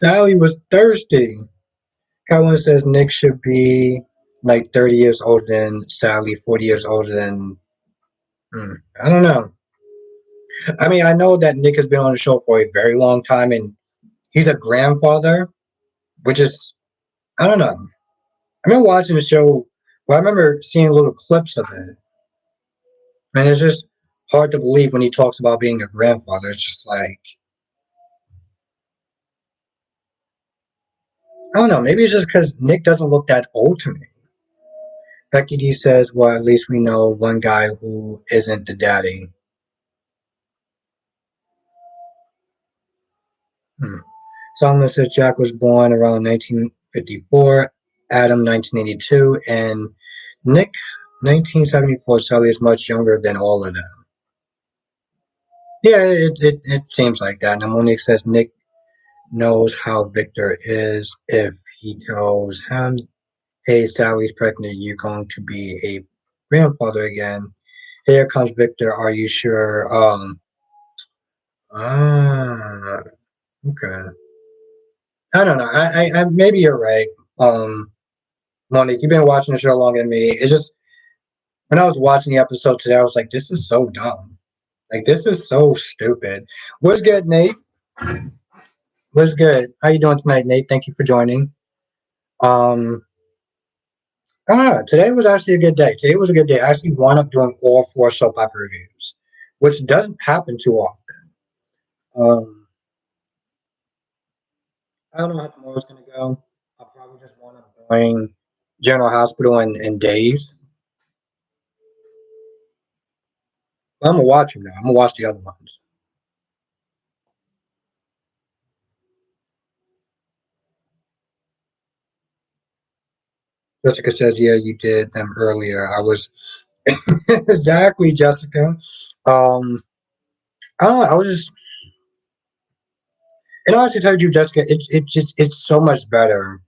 Sally was thirsty. Colin says Nick should be like 30 years older than Sally, 40 years older than. I don't know. I mean, I know that Nick has been on the show for a very long time, and he's a grandfather, which is, I don't know. I remember watching the show. Well, I remember seeing little clips of it, and it's just hard to believe when he talks about being a grandfather. It's just like, I don't know. Maybe it's just because Nick doesn't look that old to me. Becky D says, well, at least we know one guy who isn't the daddy. Hmm. Solomon says Jack was born around 1954, Adam 1982, and Nick 1974. Sally is much younger than all of them. Yeah, it seems like that. Now Monique says Nick knows how Victor is if he tells him, hey, Sally's pregnant, you're going to be a grandfather again. Here comes Victor, are you sure? Ah, okay. I don't know. I maybe you're right. Monique, you've been watching the show longer than me. It's just when I was watching the episode today, I was like, this is so dumb. Like this is so stupid. What's good, Nate? What's good? How you doing tonight, Nate? Thank you for joining. Um, I don't know. Today was actually a good day. Today was a good day. I actually wound up doing all four soap opera reviews, which doesn't happen too often. Um, I don't know how tomorrow's gonna go. I'll probably just wind up doing General Hospital and Days. But I'm gonna watch them now. I'm gonna watch the other ones. Jessica says, "Yeah, you did them earlier." I was exactly Jessica. Um, I don't know. I was just, and honestly, told you, Jessica, it's so much better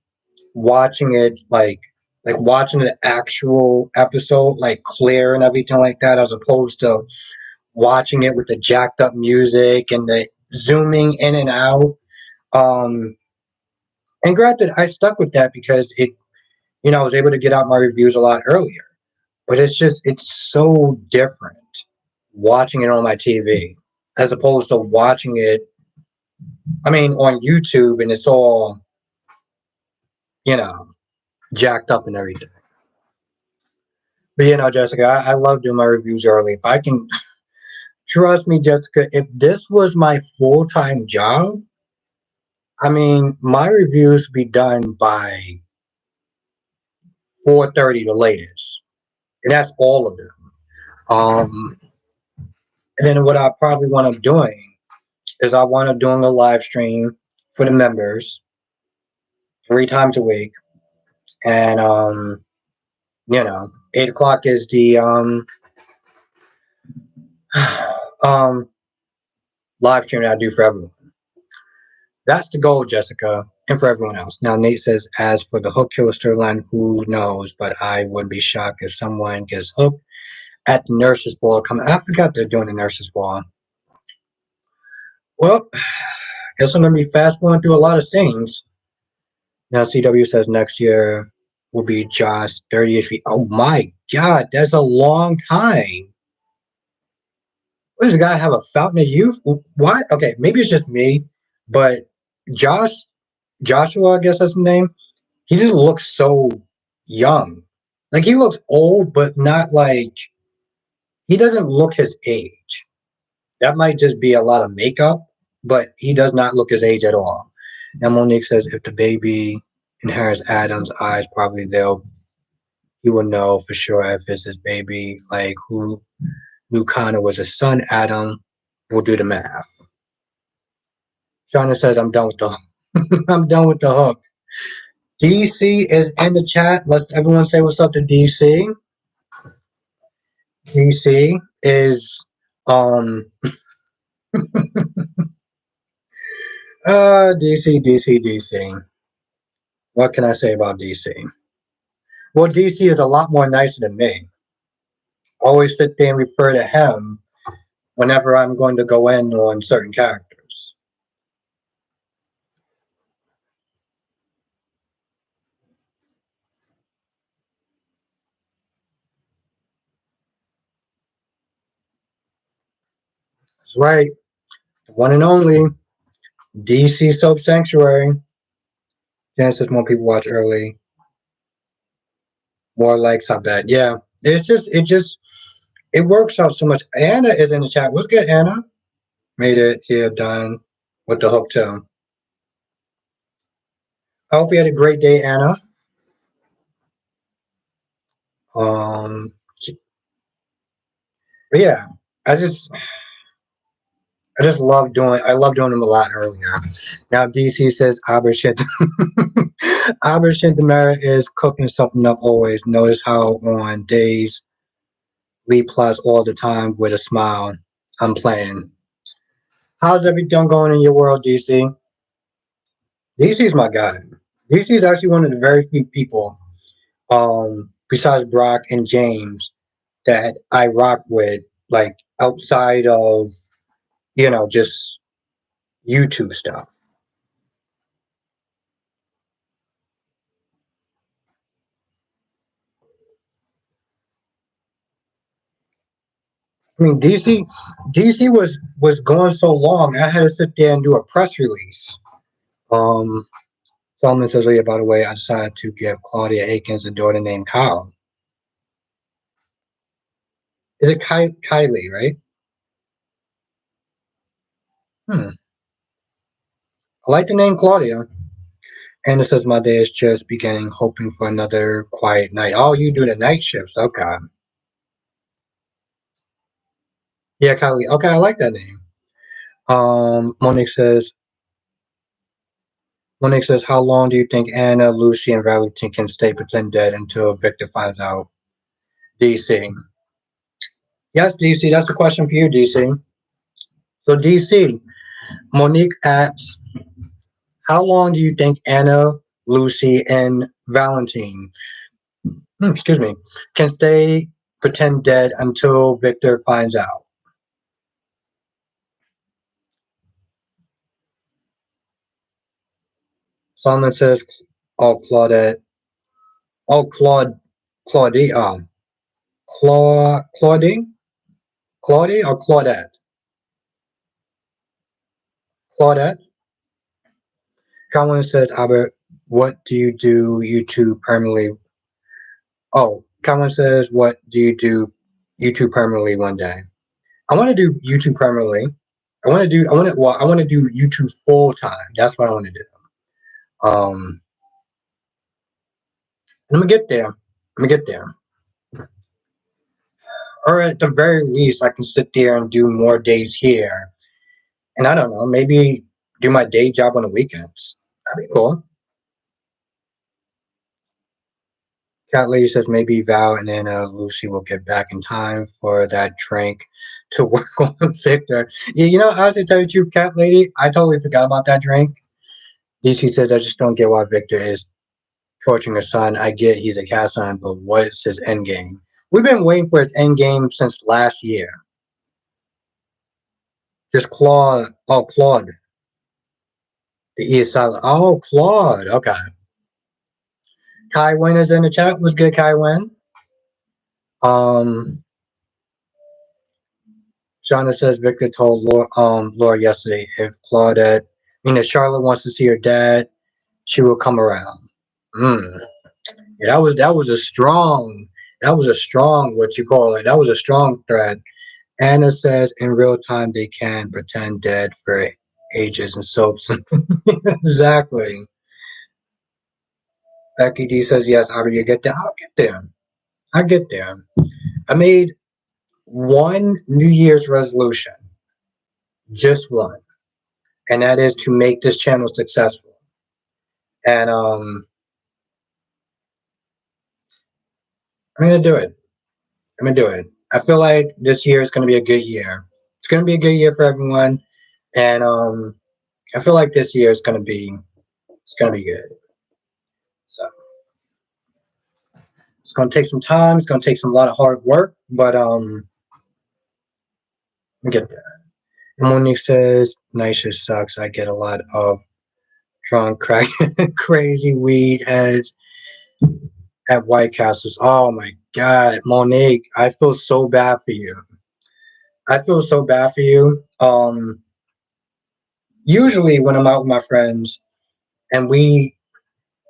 watching it like watching the actual episode like clear and everything like that, as opposed to watching it with the jacked up music and the zooming in and out. Um, and granted, I stuck with that because I was able to get out my reviews a lot earlier. But it's so different watching it on my TV as opposed to watching it, I mean, on YouTube and it's all, you know, jacked up and everything. But Jessica, I love doing my reviews early. If I can, trust me, Jessica, if this was my full time job, I mean, my reviews would be done by 4:30 the latest. And that's all of them. Um, and then what I probably want up doing is I want up doing a live stream for the members 3 times a week. And 8 o'clock is the um live stream that I do for everyone. That's the goal, Jessica, and for everyone else. Now Nate says, as for the hook killer storyline, who knows? But I would be shocked if someone gets hooked at the nurses ball. I forgot they're doing the nurses ball. Well, guess I'm gonna be fast forwarding through a lot of scenes. Now CW says next year will be Josh 30 feet. Oh my god, that's a long time. What does the guy have a fountain of youth? Why? Okay, maybe it's just me, but Josh, Joshua, I guess that's his name. He just looks so young. Like he looks old, but not like he doesn't look his age. That might just be a lot of makeup, but he does not look his age at all. Now Monique says if the baby inherits Adam's eyes, probably he will know for sure if it's his baby. Like who knew Connor was his son, Adam will do the math. Shauna says I'm done with the I'm done with the hook. DC is in the chat. Let's everyone say what's up to DC. DC is um DC. What can I say about DC? Well, DC is a lot more nicer than me. I always sit there and refer to him whenever I'm going to go in on certain characters. That's right. The one and only DC Soap Sanctuary. Chances more people watch early. More likes, I bet. Yeah. It works out so much. Anna is in the chat. What's good, Anna? Made it here, done with the hook too. I hope you had a great day, Anna. Um, but yeah, I just I love doing them a lot earlier. Now DC says Abershint Abershint Demera is cooking something up always. Notice how on days Lee plots all the time with a smile. I'm playing. How's everything going in your world, DC? DC's my guy. DC is actually one of the very few people, besides Brock and James, that I rock with, like outside of just YouTube stuff. I mean, DC was going so long. I had to sit there and do a press release. Um, Solomon says, "Oh yeah, by the way, I decided to give Claudia Akins a daughter named Kyle. Is it Kylie, right? Hmm. I like the name Claudia." And it says, "My day is just beginning, hoping for another quiet night." Oh, you do the night shifts, okay? Yeah, Kylie. Okay, I like that name. Monique says, "How long do you think Anna, Lucy, and Valentin can stay pretend dead until Victor finds out?" DC. Yes, DC. That's a question for you, DC. So, DC, Monique asks, "How long do you think Anna, Lucy, and Valentine, excuse me, can stay pretend dead until Victor finds out?" Someone says, "Oh, Claudette. Oh, Claudie. Claudie, Claudie, or Claudette? Claudette." Colin says, "Albert, what do you do YouTube permanently?" Oh, Colin says, "What do you do YouTube permanently one day?" I want to do YouTube permanently. I want to do YouTube full time. That's what I want to do. Um, I'm gonna get there. I'm gonna get there. Or at the very least, I can sit there and do more days here. And I don't know, maybe do my day job on the weekends. That'd be cool. Cat Lady says maybe Val and then Lucy will get back in time for that drink to work on Victor. Yeah, honestly, tell you the truth, Cat Lady, I totally forgot about that drink. DC says I just don't get why Victor is torturing his son. I get he's a cat son, but what's his end game? We've been waiting for his end game since last year. Just Claude. Oh, Claude. The E is silent. Oh, Claude. Okay. Kai Wen is in the chat. What's good, Kai Wen? Um, Shauna says Victor told Laura yesterday if if Charlotte wants to see her dad, she will come around. Yeah, that was a strong what you call it. That was a strong threat. Anna says in real time they can pretend dead for ages and soaps. Exactly. Becky D says yes. How do you get there? I'll get there. I'll get there. I made one New Year's resolution, just one, and that is to make this channel successful. And I'm gonna do it. I'm gonna do it. I feel like this year is gonna be a good year. It's gonna be a good year for everyone, and I feel like this year is gonna be good. So it's gonna take some time. It's gonna take some a lot of hard work, but we get there. Monique says, "Nice just sucks. I get a lot of drunk, crack, crazy weed heads at White Castles." Oh my God, Monique, I feel so bad for you. I feel so bad for you. Usually when I'm out with my friends and we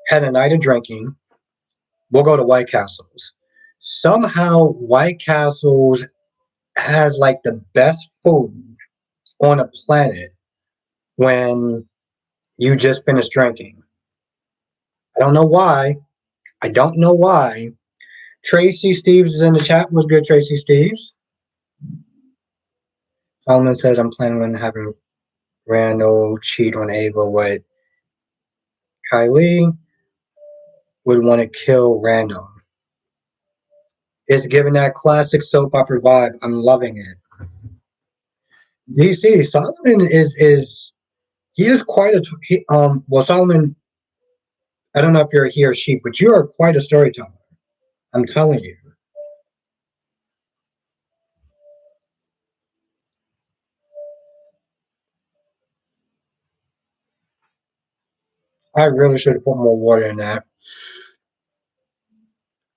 had a night of drinking, we'll go to White Castles. Somehow White Castles has like the best food on the planet when you just finished drinking. I don't know why. I don't know why. Tracy Steves is in the chat. What's good, Tracy Steves? Solomon says, I'm planning on having Randall cheat on Ava with Kylie. Would want to kill Randall. It's giving that classic soap opera vibe. I'm loving it. DC Solomon is he is quite a well Solomon. I don't know if you're a he or she, but you are quite a storyteller. I'm telling you. I really should have put more water in that.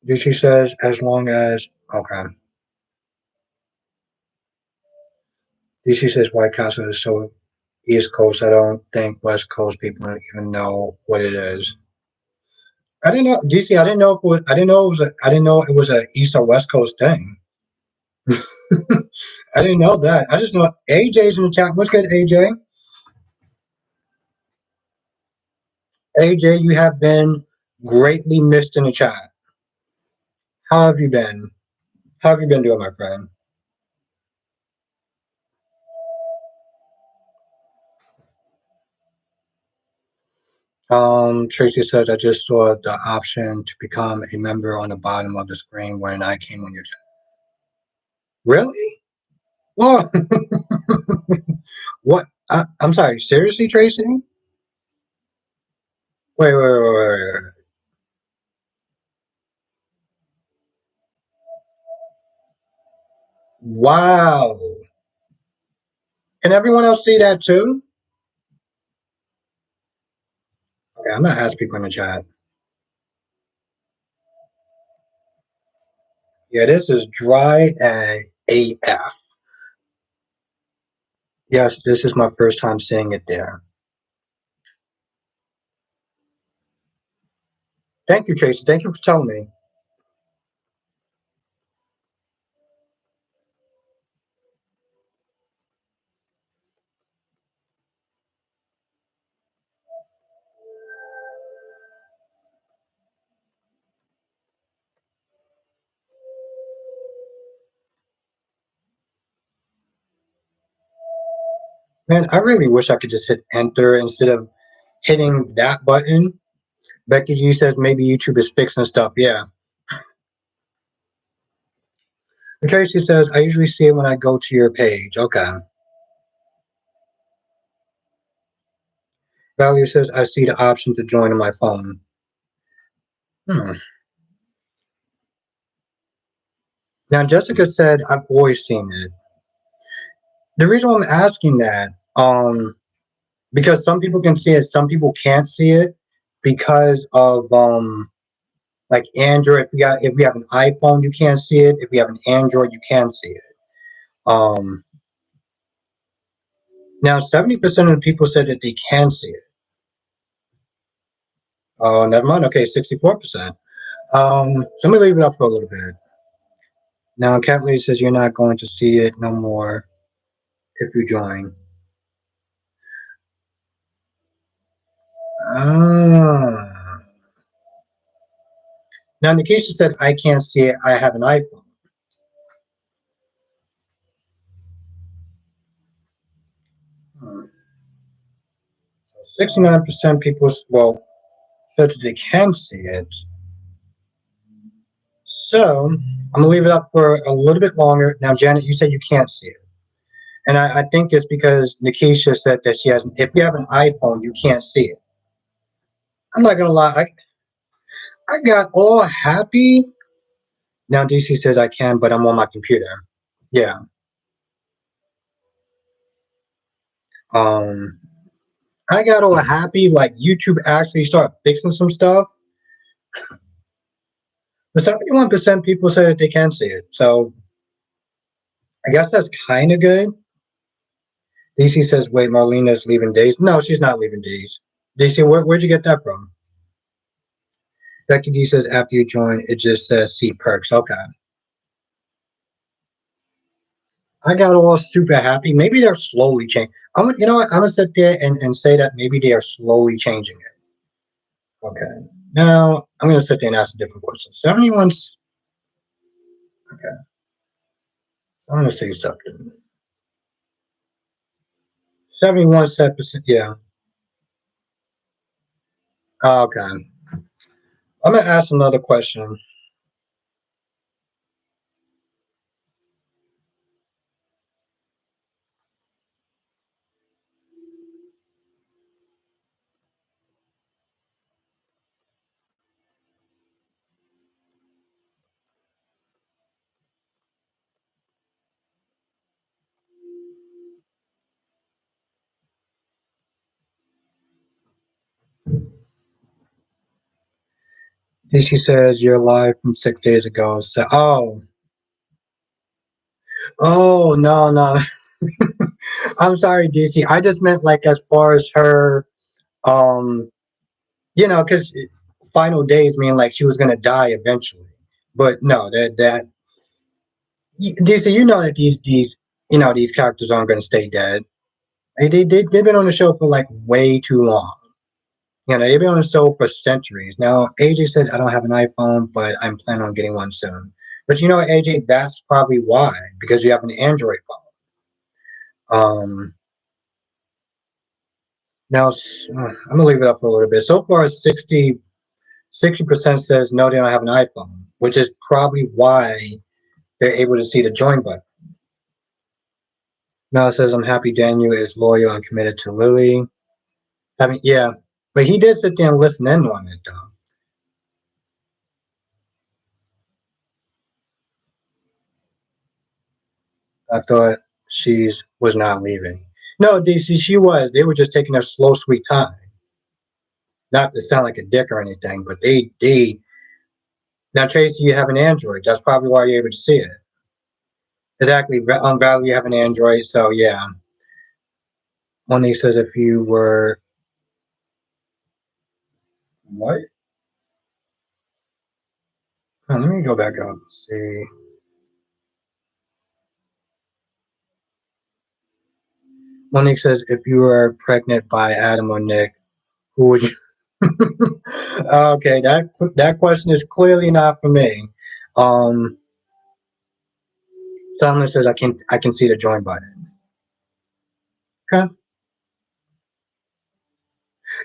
DC says, as long as okay. DC says White Castle is so East Coast. I don't think West Coast people even know what it is. I didn't know DC. I didn't know if it was, I didn't know it was a, I didn't know it was a East or West Coast thing. I didn't know that. I just know AJ's in the chat. What's good, AJ? AJ, you have been greatly missed in the chat. How have you been? How have you been doing, my friend? Tracy says, I just saw the option to become a member on the bottom of the screen when I came on your chat. Really? Well, what? I'm sorry. Seriously, Tracy? Wait. Wow. Can everyone else see that too? Okay, I'm gonna ask people in the chat. Yeah, this is dry as AF. Yes, this is my first time seeing it there. Thank you, Tracy. Thank you for telling me. Man, I really wish I could just hit enter instead of hitting that button. Becky G says maybe YouTube is fixing stuff. Yeah. And Tracy says, I usually see it when I go to your page. Okay. Valerie says, I see the option to join on my phone. Now, Jessica said, I've always seen it. The reason why I'm asking that, because some people can see it, some people can't see it because of like Android. If you have an iPhone, you can't see it. If you have an Android, you can see it. Um, Now 70% of the people said that they can see it. Oh, never mind. Okay, 64%. So let me leave it up for a little bit. Now, Cat Lady says you're not going to see it no more if you join. Ah. Now, Nikisha said, I can't see it. I have an iPhone. 69% people, well, said that they can see it. So I'm going to leave it up for a little bit longer. Now, Janet, you said you can't see it. And I think it's because Nikisha said that she has, if you have an iPhone, you can't see it. I'm not going to lie. I got all happy. Now DC says I can, but I'm on my computer. Yeah. Um, I got all happy like YouTube actually started fixing some stuff. But 71% people say that they can see it. So I guess that's kind of good. DC says, wait, Marlena's leaving Days. No, she's not leaving Days. DC, where'd you get that from? Becky D says, after you join, it just says see perks. Okay. I got all super happy. Maybe they're slowly changing. You know what? I'm gonna sit there and say that maybe they are slowly changing it. Okay. Now I'm gonna sit there and ask a different question. 71's okay. So I'm gonna say something. 71 percent. Yeah. Okay. I'm gonna ask another question. DC says you're live from 6 days ago. So no no. I'm sorry, DC. I just meant like as far as her um because final days mean like she was gonna die eventually. But no, that DC, you know that these these characters aren't gonna stay dead. They've been on the show for like way too long. They've been on the show for centuries. Now AJ says I don't have an iPhone, but I'm planning on getting one soon. But you know what, AJ, that's probably why, because you have an Android phone. Now I'm gonna leave it up for a little bit. So far, 60% says no, they don't have an iPhone, which is probably why they're able to see the join button. Now it says I'm happy Daniel is loyal and committed to Lily. I mean, yeah, but he did sit there and listen in on it, though. I thought she was not leaving. No, DC, she was. They were just taking their slow, sweet time. Not to sound like a dick or anything, but they. Now, Tracy, you have an Android. That's probably why you're able to see it. Exactly. Valerie, you have an Android, so yeah. Monique says if you were what? Let me go back up. See. Monique says if you were pregnant by Adam or Nick, who would you? Okay, that question is clearly not for me. Um, Someone says I can see the join button. Okay.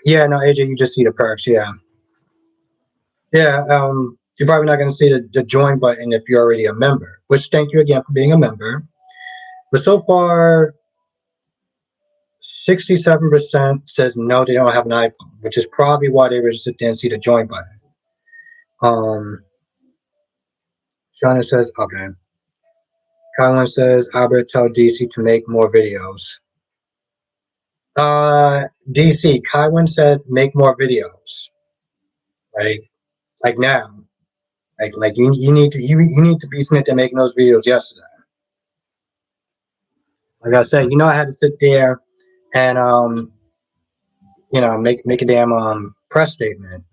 Yeah, no, AJ, you just see the perks. Yeah, yeah. You're probably not going to see the join button if you're already a member. Which thank you again for being a member. But so far, 67% says no, they don't have an iPhone, which is probably why they were just sit there and see the join button. Um, Shauna says okay. Colin says Albert tell DC to make more videos. DC, Kywin says make more videos. Right? Like now. Like you need to you need to be sitting there making those videos yesterday. Like I said, I had to sit there and make a damn press statement.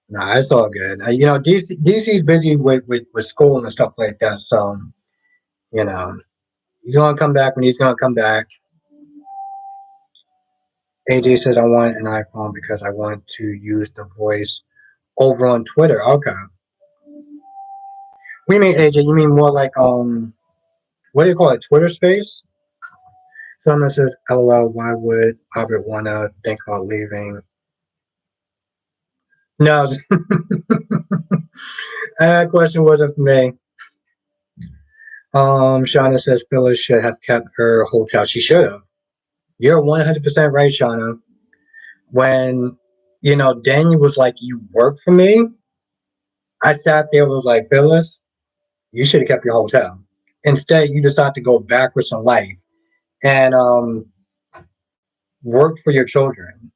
Nah, it's all good. DC's busy with school and stuff like that. So, you know, he's gonna come back when he's gonna come back. AJ says I want an iPhone because I want to use the voice over on Twitter. Okay. We mean AJ, you mean more like what do you call it? Twitter space? Someone says, LOL, why would Albert wanna think about leaving? No, that question wasn't for me. Shauna says Phyllis should have kept her hotel. She should have. You're 100% right, Shauna. When, Daniel was like, you work for me, I sat there and was like, Phyllis, you should have kept your hotel. Instead, you decide to go backwards in life and work for your children.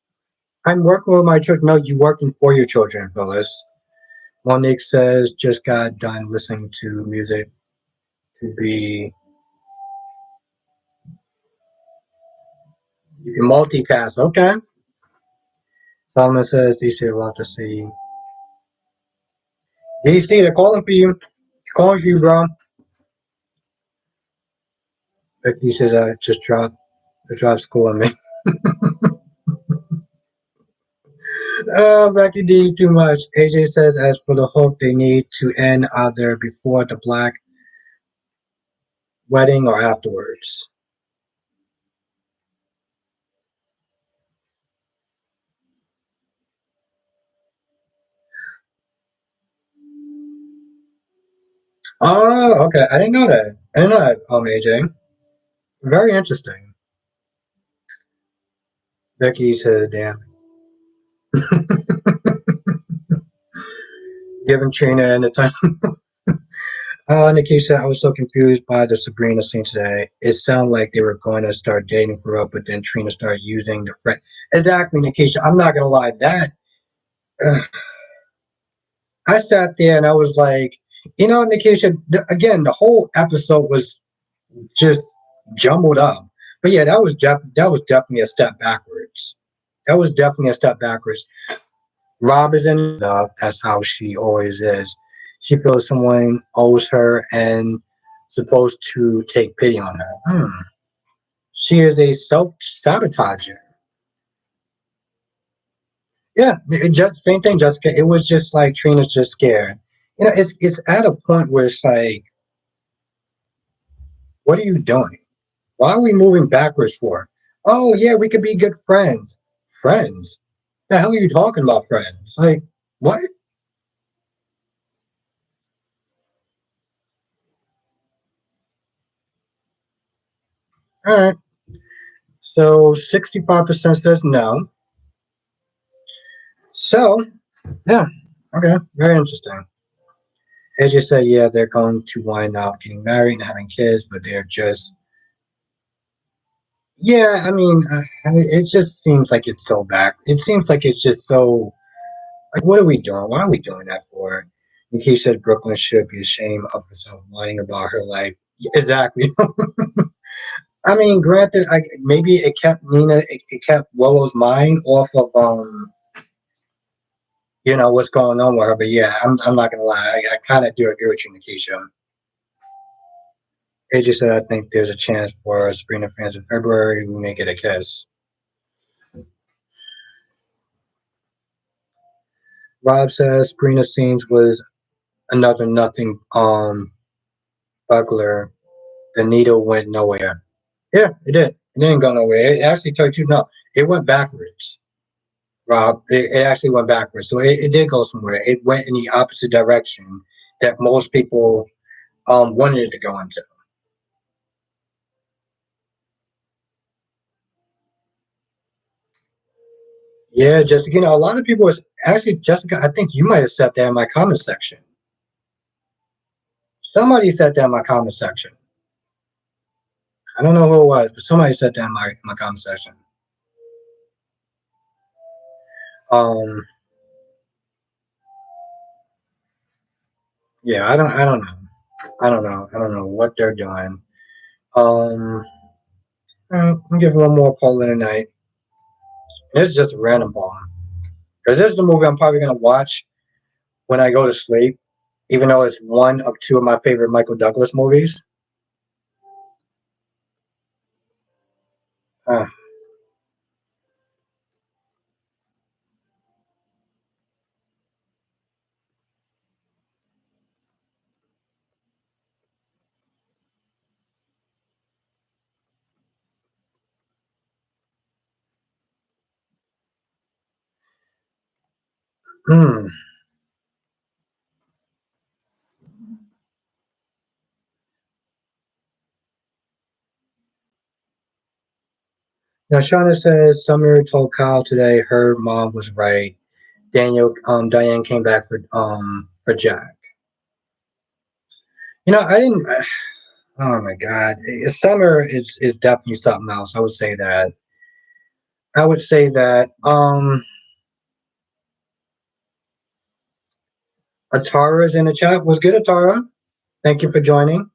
I'm working with my children. No, you working for your children, Phyllis. Monique says, just got done listening to music to be You can multitask. Okay. Solomon says DC would love to see. DC, they're calling for you. They're calling for you, bro. Becky says I just dropped school on me. Becky D, too much. AJ says as for the hook, they need to end either before the black wedding or afterwards. Oh, okay. I didn't know that. I didn't know that, AJ. Very interesting. Becky says, damn. Giving Trina and the time. Nikisha, I was so confused by the Sabrina scene today. It sounded like they were going to start dating for real, but then Trina started using the friend. Exactly, Nikisha. I'm not gonna lie. That I sat there and I was like, Nikisha. Again, the whole episode was just jumbled up. But yeah, that was definitely a step backwards. That was definitely a step backwards. Rob is in love. That's how she always is. She feels someone owes her and supposed to take pity on her. She is a self sabotager. Yeah, it just same thing, Jessica. It was just like Trina's just scared. It's at a point where it's like, what are you doing? Why are we moving backwards for? Oh yeah, we could be good friends. Friends? The hell are you talking about, friends? Like what? All right. So 65% says no. So yeah, okay, very interesting. AJ said, yeah, they're going to wind up getting married and having kids, but they're just, yeah, I mean, it just seems like it's so back. It seems like it's just so, like, what are we doing? Why are we doing that for? And he said Brooklyn should be ashamed of herself whining about her life. Exactly. I mean, granted, maybe it kept it kept Willow's mind off of, what's going on with her. But yeah, I'm not gonna lie, I kind of do agree with you, Nikisha. AJ said, I think there's a chance for Sabrina fans in February who may get a kiss. Rob says Sabrina scenes was another nothing buckler. The needle went nowhere. Yeah, it did. It didn't go nowhere. It actually told you no. It went backwards, Rob. It actually went backwards. So it did go somewhere. It went in the opposite direction that most people wanted it to go into. Yeah, Jessica. A lot of people was actually Jessica. I think you might have said that in my comment section. Somebody said that in my comment section. I don't know who it was, but somebody said that in my comment section. Um, yeah, I don't know. I don't know what they're doing. Um, I'll give one more poll in the night. It's just a random poll because this is the movie I'm probably gonna watch when I go to sleep, even though it's one of two of my favorite Michael Douglas movies. Uh, hmm. Now, Shauna says Summer told Kyle today her mom was right. Diane came back for Jack. I didn't. Oh my God, Summer is definitely something else. I would say that. I would say that. Atara is in the chat. Was good, Atara. Thank you for joining.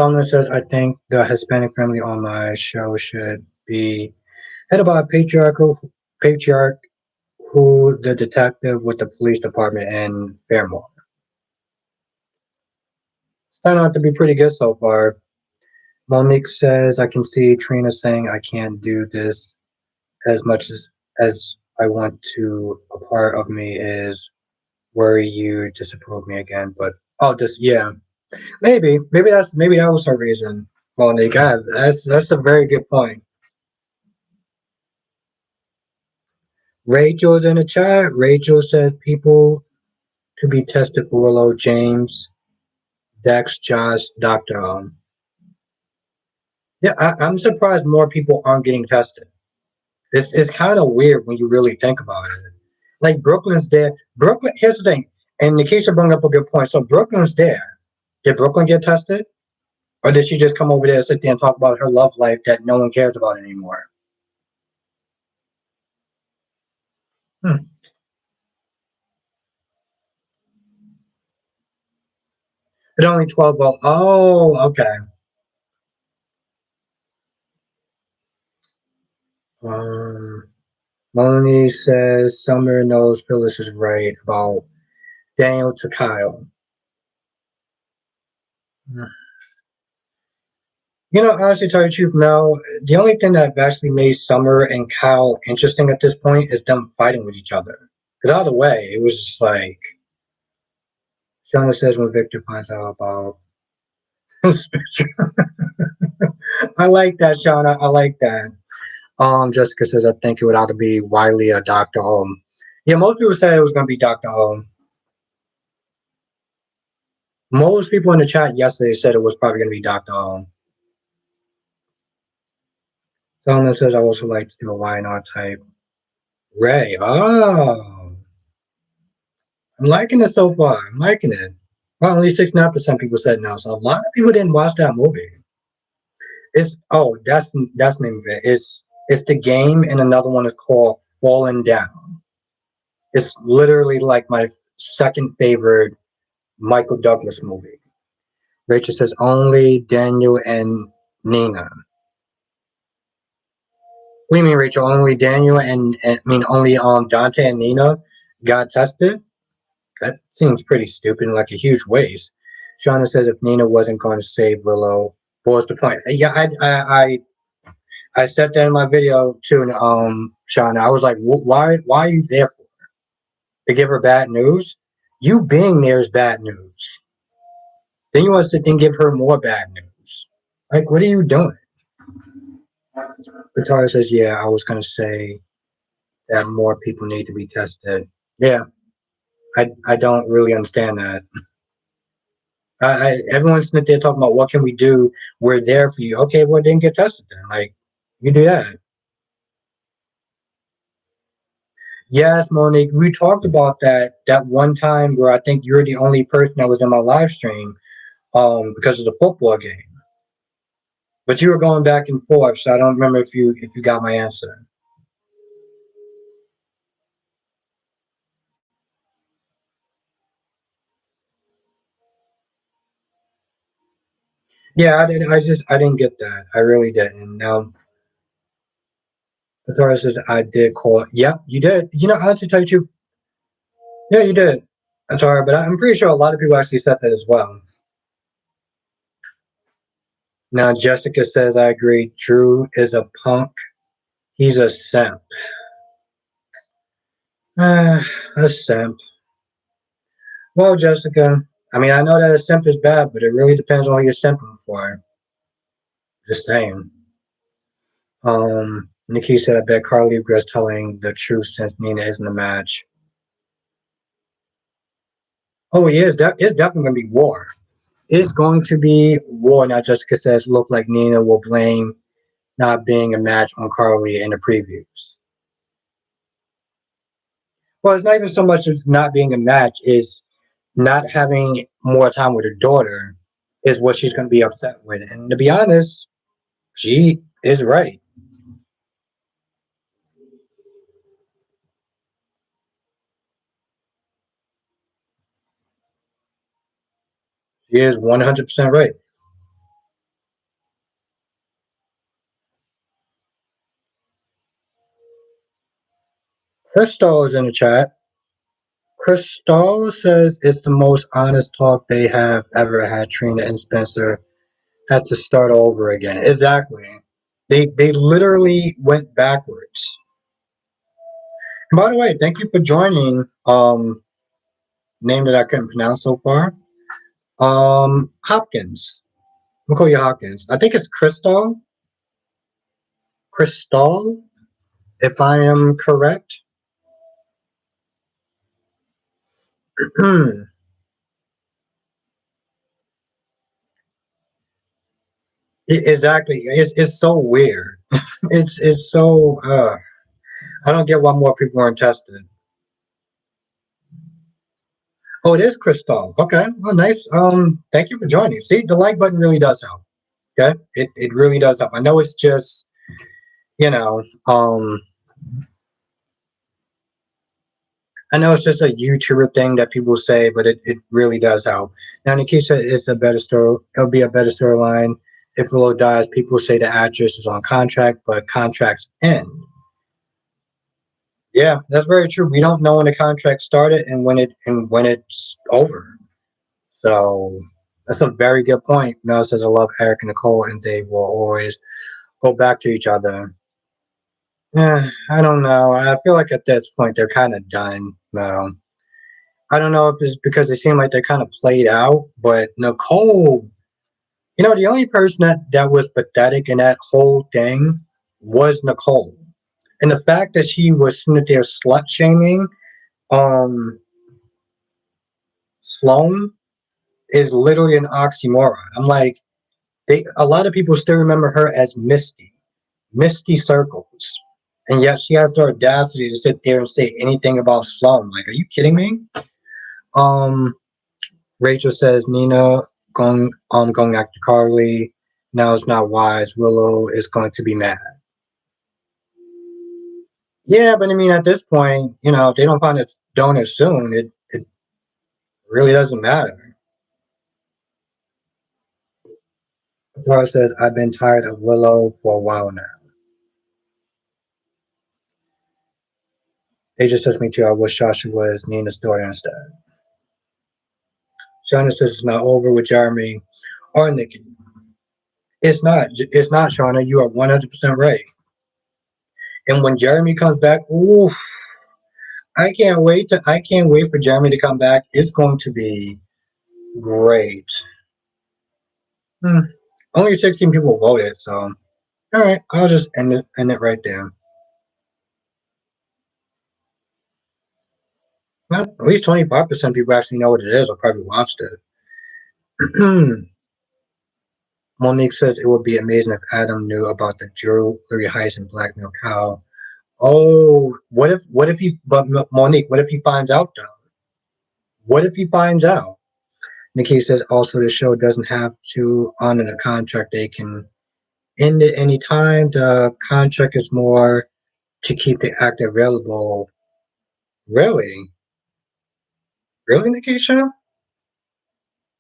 Someone says, I think the Hispanic family on my show should be headed by a patriarch who the detective with the police department in Fairmont. Turned out to be pretty good so far. Monique says, I can see Trina saying I can't do this as much as I want to. A part of me is worry you disapprove me again, but oh, just yeah, maybe that was her reason. Monique, that's a very good point. Rachel's in the chat. Rachel says people to be tested for Willow, James, Dex, Josh, Doctor. Yeah, I'm surprised more people aren't getting tested. It's kind of weird when you really think about it. Like Brooklyn's there. Brooklyn. Here's the thing, and Nikisha brought up a good point. So Brooklyn's there. Did Brooklyn get tested, or did she just come over there and sit there and talk about her love life that no one cares about anymore? Hmm. But only 12 votes. Oh, okay. Um, Melanie says Summer knows Phyllis is right about Daniel to Kyle. Hmm. Honestly, tell you the truth, Mel, the only thing that actually made Summer and Kyle interesting at this point is them fighting with each other. Because either way, it was just like Shauna says when Victor finds out about I like that, Shauna. I like that. Jessica says I think it would either be Wiley or Dr. Home. Yeah, most people said it was gonna be Dr. Home. Most people in the chat yesterday said it was probably gonna be Dr. Home. Someone says I also like to do a YNR type. Ray. Oh. I'm liking it so far. I'm liking it. Well, only 69% people said no, so a lot of people didn't watch that movie. It's that's the name of it. It's the game, and another one is called Falling Down. It's literally like my second favorite Michael Douglas movie. Rachel says only Daniel and Nina. What do you mean, Rachel? Only Daniel and I mean only Dante and Nina got tested? That seems pretty stupid and like a huge waste. Shauna says if Nina wasn't going to save Willow, what was the point? Yeah, I said that in my video too, Shauna. I was like, why are you there for? To give her bad news? You being there is bad news. Then you want to sit there and give her more bad news. Like, what are you doing? Victoria says, yeah, I was going to say that more people need to be tested. Yeah, I don't really understand that. Everyone's sitting there talking about what can we do. We're there for you. Okay, well, then get tested then. Like, you do that. Yes, Monique, we talked about that one time where I think you're the only person that was in my live stream because of the football game. But you were going back and forth, so I don't remember if you got my answer. Yeah, I did. I didn't get that. I really didn't. Now, Victoria says I did call. Yep, you did. I actually tell you, yeah, you did. Victoria, but I'm pretty sure a lot of people actually said that as well. Now, Jessica says I agree. Drew is a punk. He's a simp. A simp. Well, Jessica, I mean, I know that a simp is bad, but it really depends on what you're simping for. Just saying. Nikki said, I bet Carly regrets telling the truth since Nina isn't the match. Oh, he is. It's definitely going to be war. It's going to be war. Now, Jessica says, look like Nina will blame not being a match on Carly in the previews. Well, it's not even so much as not being a match, is not having more time with her daughter is what she's going to be upset with. And to be honest, she is right. She is 100% right. Crystal is in the chat. Crystal says it's the most honest talk they have ever had. Trina and Spencer had to start over again. Exactly. They literally went backwards. And by the way, thank you for joining. Name that I couldn't pronounce so far. Hopkins. We'll call you Hopkins. I think it's Crystal. Crystal, if I am correct. Exactly. It's so weird. It's so I don't get why more people aren't tested. Oh, it is Crystal. Okay. Well, nice. Thank you for joining. See, the like button really does help. Okay. It really does help. I know it's just, you know, I know it's just a YouTuber thing that people say, but it really does help. Now, Nikisha, it's a better story. It'll be a better storyline if Willow dies. People say the actress is on contract, but contracts end. Yeah, that's very true. We don't know when the contract started and when it's over. So that's a very good point. Mel says I love Eric and Nicole, and they will always go back to each other. Yeah, I don't know. I feel like at this point they're kind of done. No, I don't know if it's because they seem like they're kind of played out. But Nicole, the only person that was pathetic in that whole thing was Nicole, and the fact that she was sitting there slut shaming um Sloan is literally an oxymoron. I'm like, a lot of people still remember her as Misty Circles. And yet she has the audacity to sit there and say anything about Sloan. Like, are you kidding me? Um, Rachel says Nina going after Carly. Now it's not wise. Willow is going to be mad. Yeah, but I mean at this point, if they don't find a donor soon, it really doesn't matter. Laura says, I've been tired of Willow for a while now. It just says me too. I wish Sasha was Nina's daughter instead. Shauna says it's not over with Jeremy or Nikki. It's not. It's not, Shauna. You are 100% right. And when Jeremy comes back, oof, I can't wait for Jeremy to come back. It's going to be great. Hmm. Only 16 people voted, so all right. I'll just end it right there. Well, at least 25% of people actually know what it is or probably watched it. Monique says it would be amazing if Adam knew about the jewelry heist and blackmail Kyle. Oh, what if he? But Monique, what if he finds out though? What if he finds out? Nikki says also the show doesn't have to honor the contract. They can end it anytime. The contract is more to keep the actor available. Really, really, Nikisha?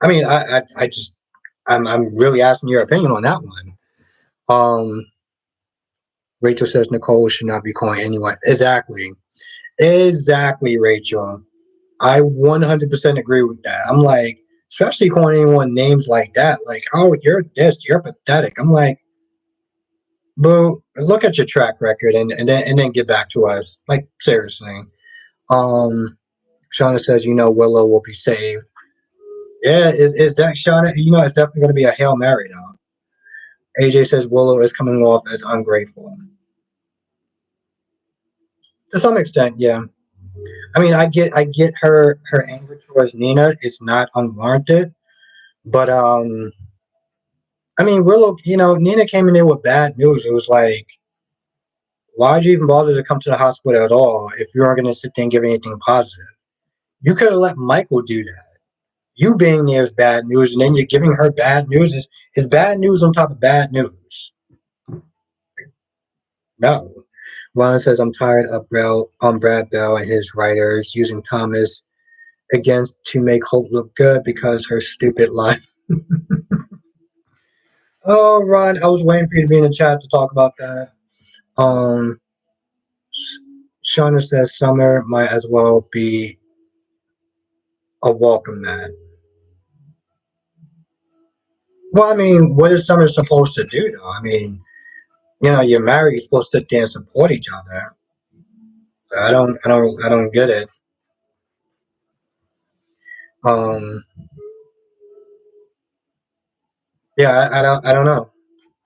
I mean, I just, I'm really asking your opinion on that one. Um, Rachel says Nicole should not be calling anyone. Exactly, Rachel. I 100% agree with that. I'm like, especially calling anyone names like that, like, oh, you're this, you're pathetic. I'm like, boo, look at your track record and then get back to us. Like, seriously. Um, Shauna says, Willow will be saved. Yeah, is that Shauna? It's definitely going to be a Hail Mary, though. AJ says Willow is coming off as ungrateful. To some extent, yeah. I mean, I get her anger towards Nina. It's not unwarranted, but I mean, Willow, Nina came in there with bad news. It was like, why'd you even bother to come to the hospital at all if you weren't going to sit there and give anything positive? You could have let Michael do that. You being there is bad news, and then you're giving her bad news. Is bad news on top of bad news. No. Ron says, I'm tired of Brad Bell and his writers using Thomas again to make Hope look good because her stupid life. Oh, Ron, I was waiting for you to be in the chat to talk about that. Um, Shauna says Summer might as well be a welcome mat. Well, I mean, what is Summer supposed to do though? I mean, you're married, you're supposed to sit there and support each other. I don't get it. Um, yeah, I don't know.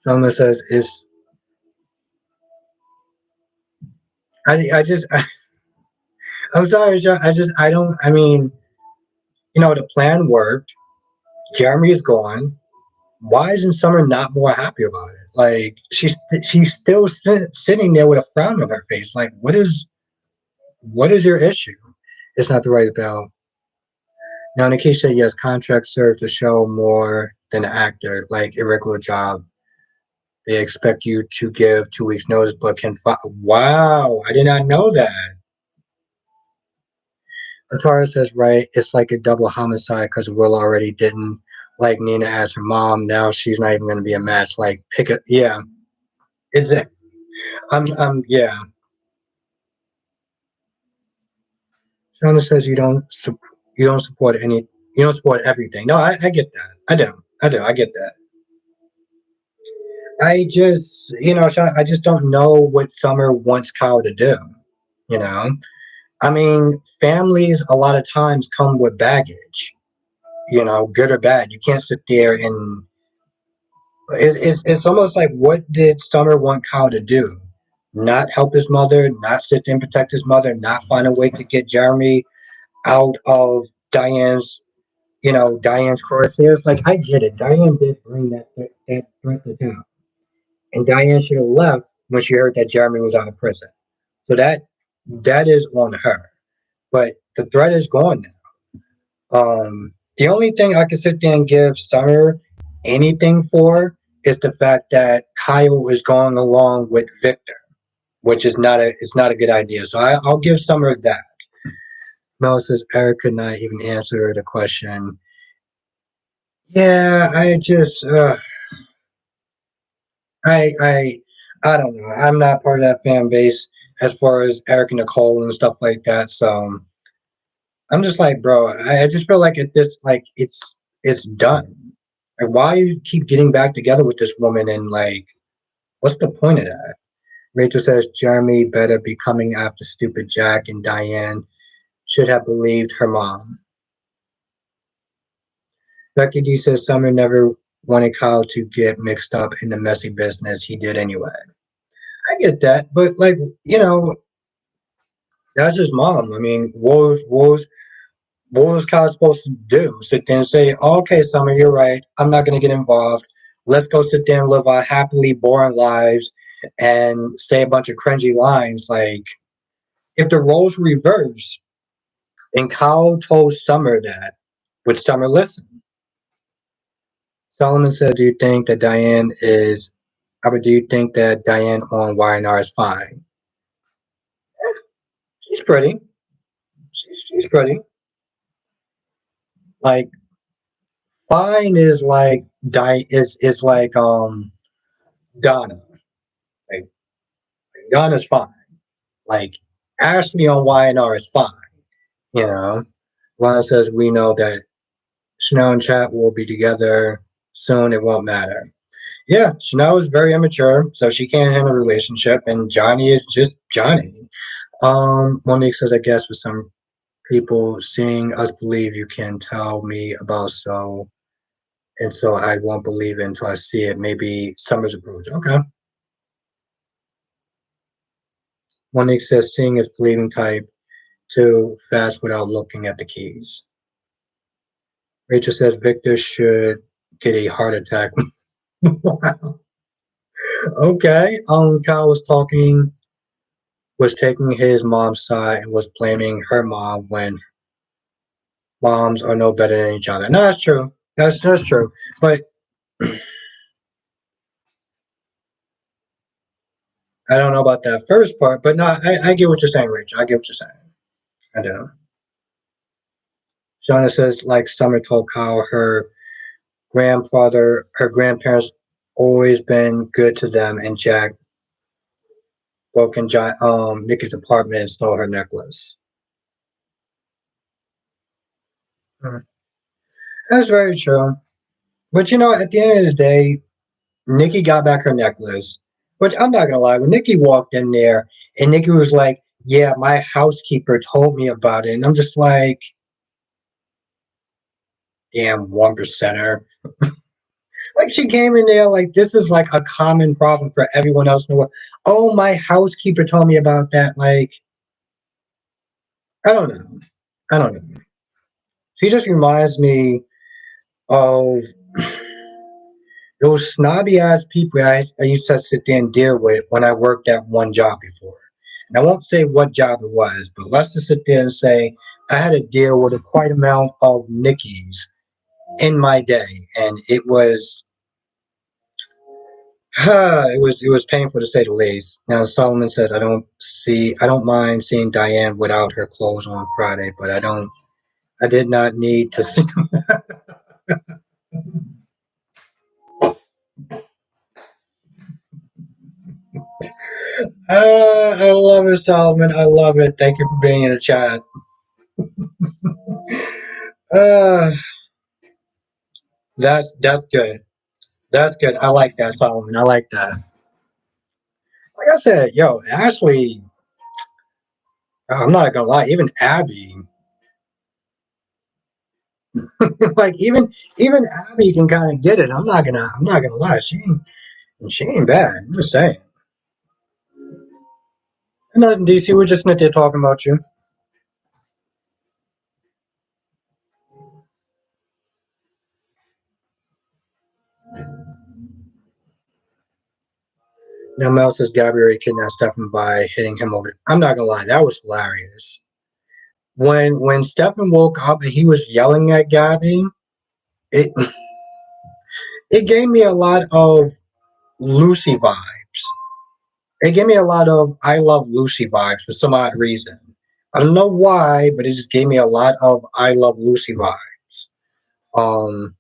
Shauna says it's. I just, I'm sorry, I don't. I mean, the plan worked. Jeremy is gone. Why isn't Summer not more happy about it? Like she's still sitting there with a frown on her face. Like what is your issue? It's not the right bell. Now Nikki said yes, contracts serve to show more than an actor, like a regular job. They expect you to give 2 weeks notice, but wow, I did not know that. Atara says right, it's like a double homicide because Will already didn't like Nina as her mom. Now she's not even going to be a match. Like pick a yeah. Is it? Yeah. Shona says you don't support you don't support everything. No, I get that. I get that. I just Shona, I just don't know what Summer wants Kyle to do. You know, I mean, families a lot of times come with baggage. Good or bad. You can't sit there and it's almost like what did Summer want Kyle to do? Not help his mother, not sit there and protect his mother, not find a way to get Jeremy out of Diane's crosshairs. Like I get it. Diane did bring that threat to town, and Diane should have left when she heard that Jeremy was out of prison. So that is on her. But the threat is gone now. The only thing I can sit there and give Summer anything for is the fact that Kyle is going along with Victor, which is not a good idea. So I'll give Summer that. Mel says Eric could not even answer the question. Yeah, I I don't know. I'm not part of that fan base as far as Eric and Nicole and stuff like that. So I'm just like, bro, I just feel like it's done. Like, why you keep getting back together with this woman and like, what's the point of that? Rachel says Jeremy better be coming after stupid Jack, and Diane should have believed her mom. Becky D says Summer never wanted Kyle to get mixed up in the messy business he did anyway. I get that, but like, that's his mom. I mean, what was Kyle supposed to do? Sit there and say, oh, okay, Summer, you're right. I'm not going to get involved. Let's go sit there and live our happily boring lives and say a bunch of cringy lines. Like, if the roles reversed and Kyle told Summer that, would Summer listen? Solomon said, do you think that Diane on YNR is fine? She's pretty. She's pretty. Like, fine is like is like Donna. Like Donna's fine. Like Ashley on YNR is fine. You know. Lana says we know that Chanel and Chat will be together soon. It won't matter. Yeah, Chanel is very immature, so she can't handle a relationship, and Johnny is just Johnny. Monique says, I guess for some people, seeing us believe you can tell me about and so I won't believe it until I see it. Maybe Summer's approach. Okay. Monique says, seeing is believing type too fast without looking at the keys. Rachel says, Victor should get a heart attack. Wow. Okay. Kyle was taking his mom's side and was blaming her mom when moms are no better than each other. No, that's true. That's true. But I don't know about that first part. But no, I get what you're saying, Rachel. I get what you're saying. I do. Shauna says, like Summer told Kyle, her grandparents always been good to them, and Jack broke in Nikki's apartment and stole her necklace. Mm. That's very true. But you know, at the end of the day, Nikki got back her necklace. Which I'm not gonna lie, when Nikki walked in there and Nikki was like, "Yeah, my housekeeper told me about it," and I'm just like, "Damn, 1%er." Like she came in there like this is like a common problem for everyone else in the world. Oh, my housekeeper told me about that. Like, I don't know. I don't know. She just reminds me of those snobby ass people I used to sit there and deal with when I worked at one job before. And I won't say what job it was, but let's just sit there and say I had to deal with a quite amount of Nickies in my day, and it was painful to say the least. Now Solomon said I don't mind seeing Diane without her clothes on Friday, but I did not need to see. I love it, Solomon. I love it. Thank you for being in the chat. Uh, that's good. That's good. I like that, Solomon. I like that. Like I said, yo, Ashley, I'm not gonna lie, even Abby, like even Abby can kind of get it. I'm not gonna lie, she ain't bad. I'm just saying. And nothing, DC. We're just not there talking about you. Now Mel says Gabrielle kidnapped Stefan by hitting him over. I'm not gonna lie, that was hilarious. When Stefan woke up and he was yelling at Gabby, it it gave me a lot of Lucy vibes. It gave me a lot of I Love Lucy vibes for some odd reason. I don't know why, but it just gave me a lot of I Love Lucy vibes. Um,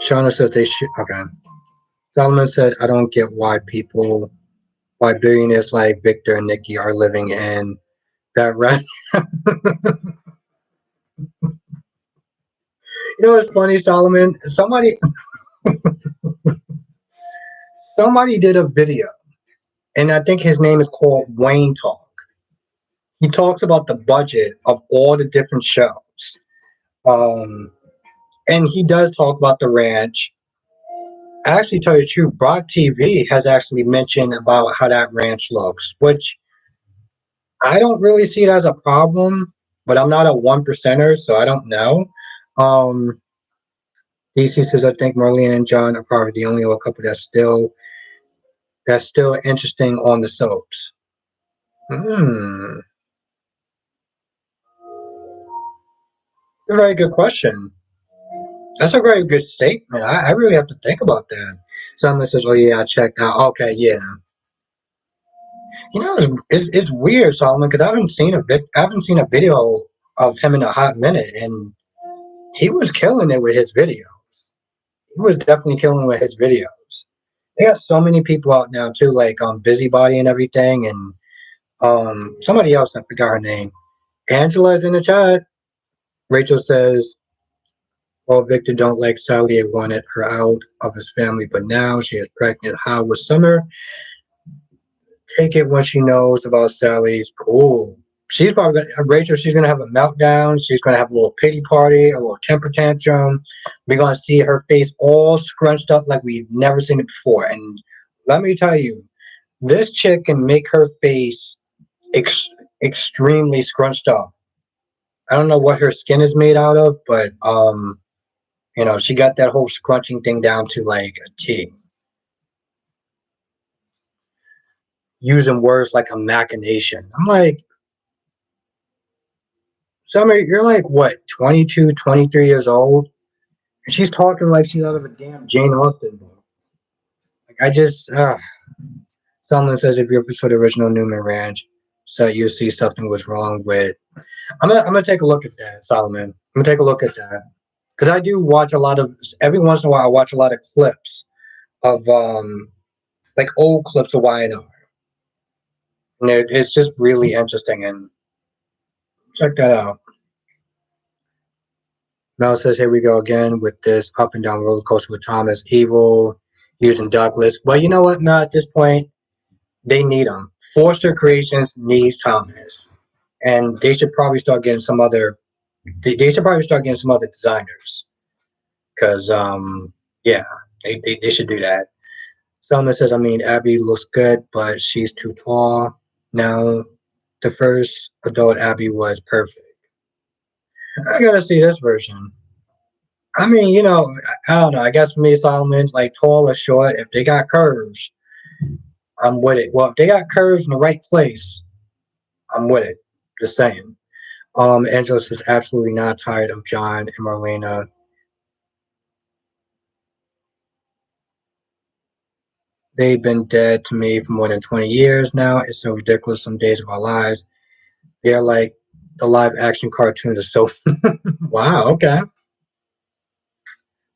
Shauna says they should. Okay. Solomon said, I don't get why billionaires like Victor and Nikki are living in that rat. You know what's funny, Solomon? Somebody did a video, and I think his name is called Wayne Talk. He talks about the budget of all the different shows. Um, and he does talk about the ranch. Actually, tell you the truth, Brock TV has actually mentioned about how that ranch looks, which I don't really see it as a problem, but I'm not a 1%er, so I don't know. Um, DC says I think Marlene and John are probably the only old couple that's still interesting on the soaps. Hmm, it's a very good question. That's a very good statement. I really have to think about that. Someone says, "Oh yeah, I checked out." Okay, yeah. You know, it's weird, Solomon, because I haven't seen a video of him in a hot minute, and he was killing it with his videos. He was definitely killing with his videos. They got so many people out now too, like Busybody and everything, and somebody else I forgot her name. Angela's in the chat. Rachel says, "Well, Victor don't like Sally and wanted her out of his family, but now she is pregnant. How was Summer take it when she knows about Sally's pool?" She's probably gonna Rachel. She's gonna have a meltdown. She's gonna have a little pity party, a little temper tantrum. We're gonna see her face all scrunched up like we've never seen it before. And let me tell you, this chick can make her face extremely scrunched up. I don't know what her skin is made out of, but she got that whole scrunching thing down to like a T. Using words like a machination. I'm like, Summer, you're like what, 22, 23 years old? And she's talking like she's out of a damn Jane Austen book. Like I just someone says if you ever saw the original Newman Ranch, so you see something was wrong with I'm gonna take a look at that, Solomon. I'm gonna take a look at that. Because I do watch a lot of every once in a while I watch a lot of clips of like old clips of Y&R. And it's just really interesting, and check that out. Mel says, here we go again with this up and down roller coaster with Thomas. Evil using Douglas. Well, you know what, Mel, at this point, they need him. Forster Creations needs Thomas. And they should probably start getting some other they should probably start getting some other designers. Because yeah, they should do that. Selma says, I mean, Abby looks good, but she's too tall. Now the first adult Abby was perfect. I gotta see this version. I mean, I don't know. I guess for me, Solomon's like tall or short. If they got curves, I'm with it. Well, if they got curves in the right place, I'm with it. Just saying. Angeles is absolutely not tired of John and Marlena. They've been dead to me for more than 20 years now. It's so ridiculous. Some days of our lives, they're like the live action cartoons are so. Wow. Okay.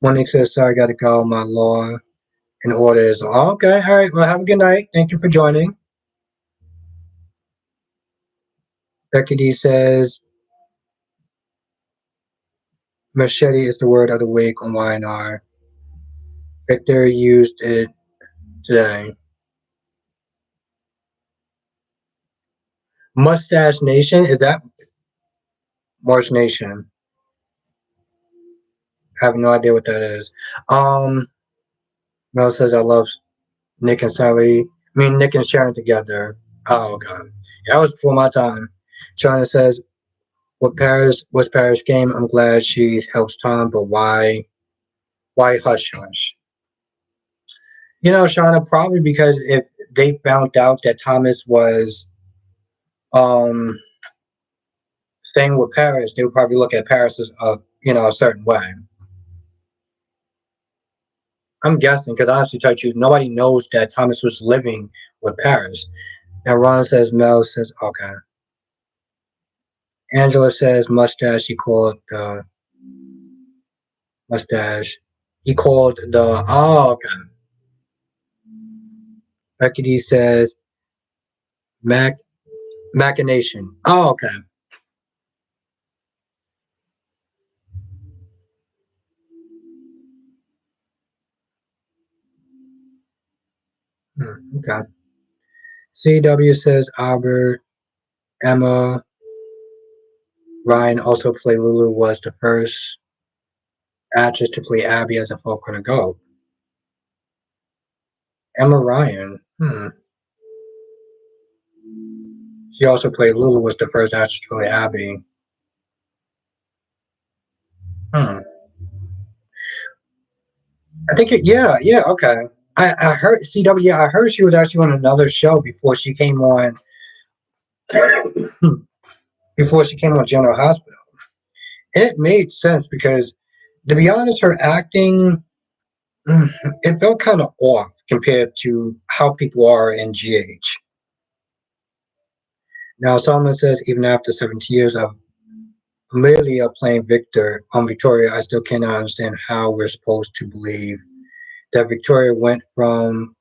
Monique says, "Sorry, I got to go. My law and order is okay. All right. Well, have a good night. Thank you for joining." Becky D says, "Machete is the word of the week on YNR. Victor used it today." Mustache Nation, is that March Nation? I have no idea what that is. Mel says, "I love Nick and Sally. I mean, Nick and Sharon together." Oh, God. Yeah, that was before my time. China says, "What Paris was Paris game? I'm glad she helps Tom, but why hush hush?" Shauna, probably because if they found out that Thomas was um staying with Paris, they would probably look at Paris as a certain way. I'm guessing because honestly, tell you, nobody knows that Thomas was living with Paris. And Ron says, Mel says, okay. Angela says, mustache. He called the mustache. He called the, oh, okay. Becky D says, Mac, machination. Oh, okay. Okay. CW says, Albert, Emma, Ryan also played Lulu, was the first actress to play Abby as a Falcon and Go. Emma Ryan. She also played Lulu, was the first actress to play Abby. Hmm. I think yeah, okay. I heard CW. I heard she was actually on another show before she came on. Before she came on General Hospital, and it made sense because, to be honest, her acting it felt kind of off compared to how people are in GH. Now, Solomon says even after 70 years of Amelia playing Victoria, I still cannot understand how we're supposed to believe that Victoria went from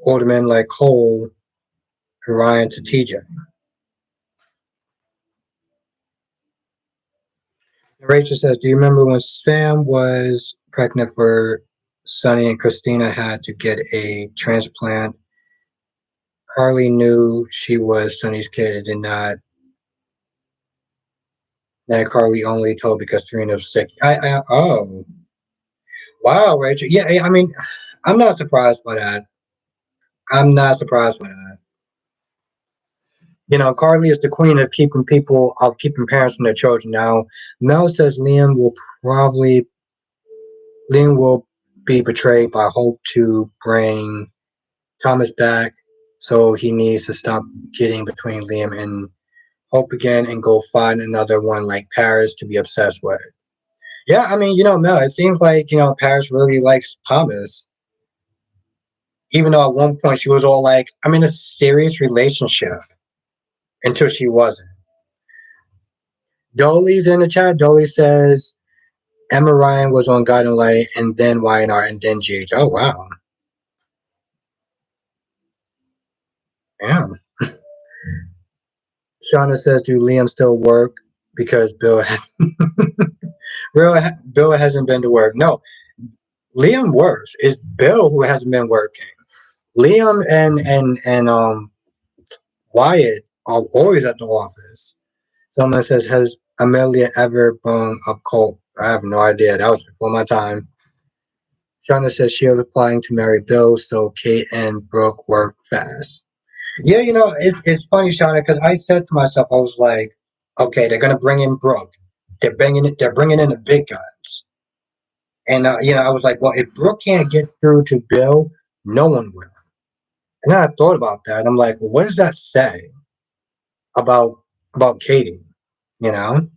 older men like Cole and Ryan to TJ. Rachel says, do you remember when Sam was pregnant for Sonny and Christina had to get a transplant? Carly knew she was Sonny's kid and did not. And Carly only told because Serena was sick. Oh, wow, Rachel. Yeah, I mean, I'm not surprised by that. I'm not surprised by that. Carly is the queen of keeping parents from their children. Now, Mel says probably Liam will be betrayed by Hope to bring Thomas back, so he needs to stop getting between Liam and Hope again and go find another one like Paris to be obsessed with. Yeah, I mean, Mel, it seems like, Paris really likes Thomas. Even though at one point she was all like, I'm in a serious relationship until she wasn't. Dolly's in the chat. Dolly says Emma Ryan was on Guiding Light and then YNR and then GH. Oh, wow. Yeah. Shauna says, "Do Liam still work?" Because Bill hasn't been to work. No, Liam works. It's Bill who hasn't been working. Liam and Wyatt are always at the office. Someone says, "Has Amelia ever blown up Colt?" I have no idea. That was before my time. Shauna says she was applying to marry Bill, so Kate and Brooke work fast. Yeah, it's funny, Shauna, because I said to myself, I was like, okay, they're gonna bring in Brooke. They're bringing in the big guns, and I was like, well, if Brooke can't get through to Bill, no one will. And then I thought about that. I'm like, well, what does that say about Katie? You know?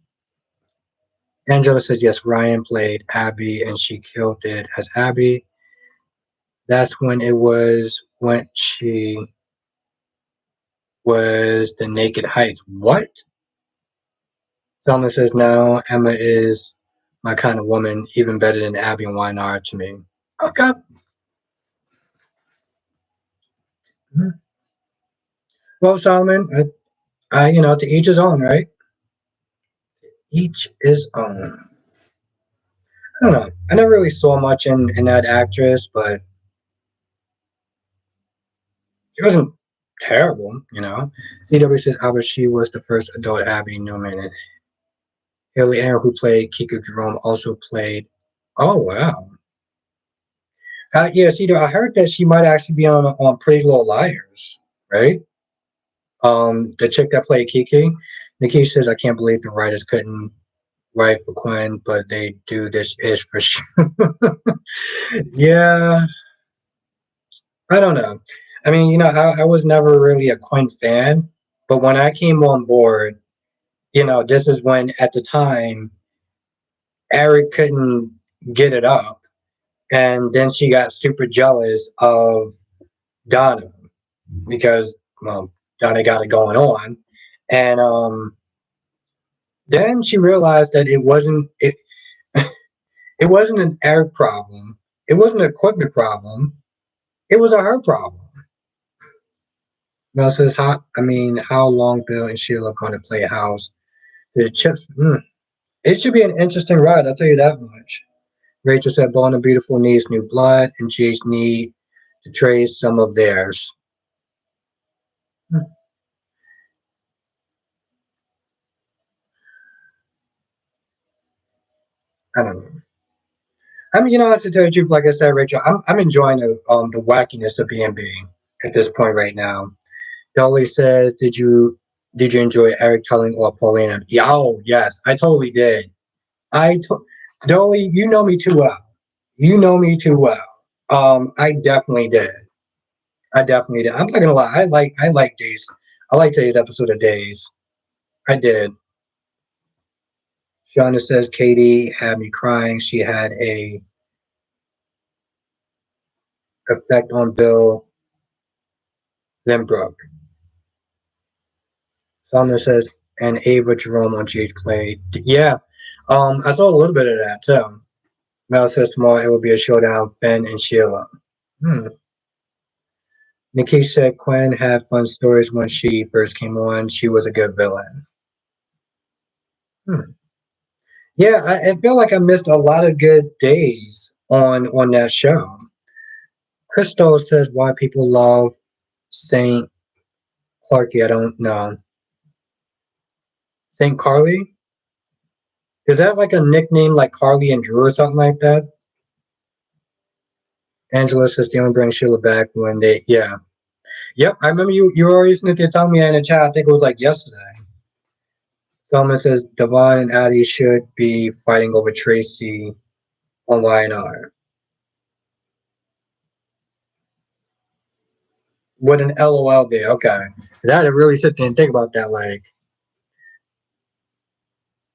Angela says yes. Ryan played Abby, and she killed it as Abby. That's when she was the Naked Heights. What? Selma says no. Emma is my kind of woman, even better than Abby and Wynard to me. Okay. Well, Solomon, to each his own, right? Each his own. I don't know. I never really saw much in that actress, but she wasn't terrible. CW says Albert she was the first adult Abby Newman, and Haley Aaron, who played Kiko Jerome, also played. Oh wow. Yeah, CW. I heard that she might actually be on Pretty Little Liars, right? The chick that played Kiki. Nikki says I can't believe the writers couldn't write for Quinn, but they do this ish for sure. Yeah, I don't know. I mean, I was never really a Quinn fan, but when I came on board, this is when at the time Eric couldn't get it up, and then she got super jealous of Donna because Donna got it going on, and then she realized that it wasn't an Eric problem, it wasn't an equipment problem, it was a her problem. Mel says, how long Bill and Sheila going to play house? The chips, it should be an interesting ride, I'll tell you that much. Rachel said, Bone and Beautiful needs new blood, and GH need to trade some of theirs. Hmm, I don't know. I mean, I have to tell you the truth, like I said, Rachel, I'm enjoying the wackiness of B&B at this point right now. Dolly says, did you enjoy Eric telling or Paulina? Yeah, oh, yes, I totally did. Dolly, you know me too well. You know me too well. I definitely did. I definitely did. I'm not gonna lie. I like Days. I like today's episode of Days. I did. Shauna says Katie had me crying. She had a effect on Bill Lembrook. Shauna says and Ava Jerome on GH played. Yeah. I saw a little bit of that too. Mel says tomorrow it will be a showdown, Finn and Sheila. Hmm. Nikki said Quinn had fun stories when she first came on. She was a good villain. Hmm. Yeah, I feel like I missed a lot of good days on that show. Crystal says why people love Saint Clarky. I don't know. Saint Carly? Is that like a nickname like Carly and Drew or something like that? Angela says they only bring Sheila back when they yeah. Yep, I remember you were already sitting there telling me in the chat, I think it was like yesterday. Selma says Devon and Addie should be fighting over Tracy on YNR. With an LOL there, okay. I had to really sit there and think about that. Like,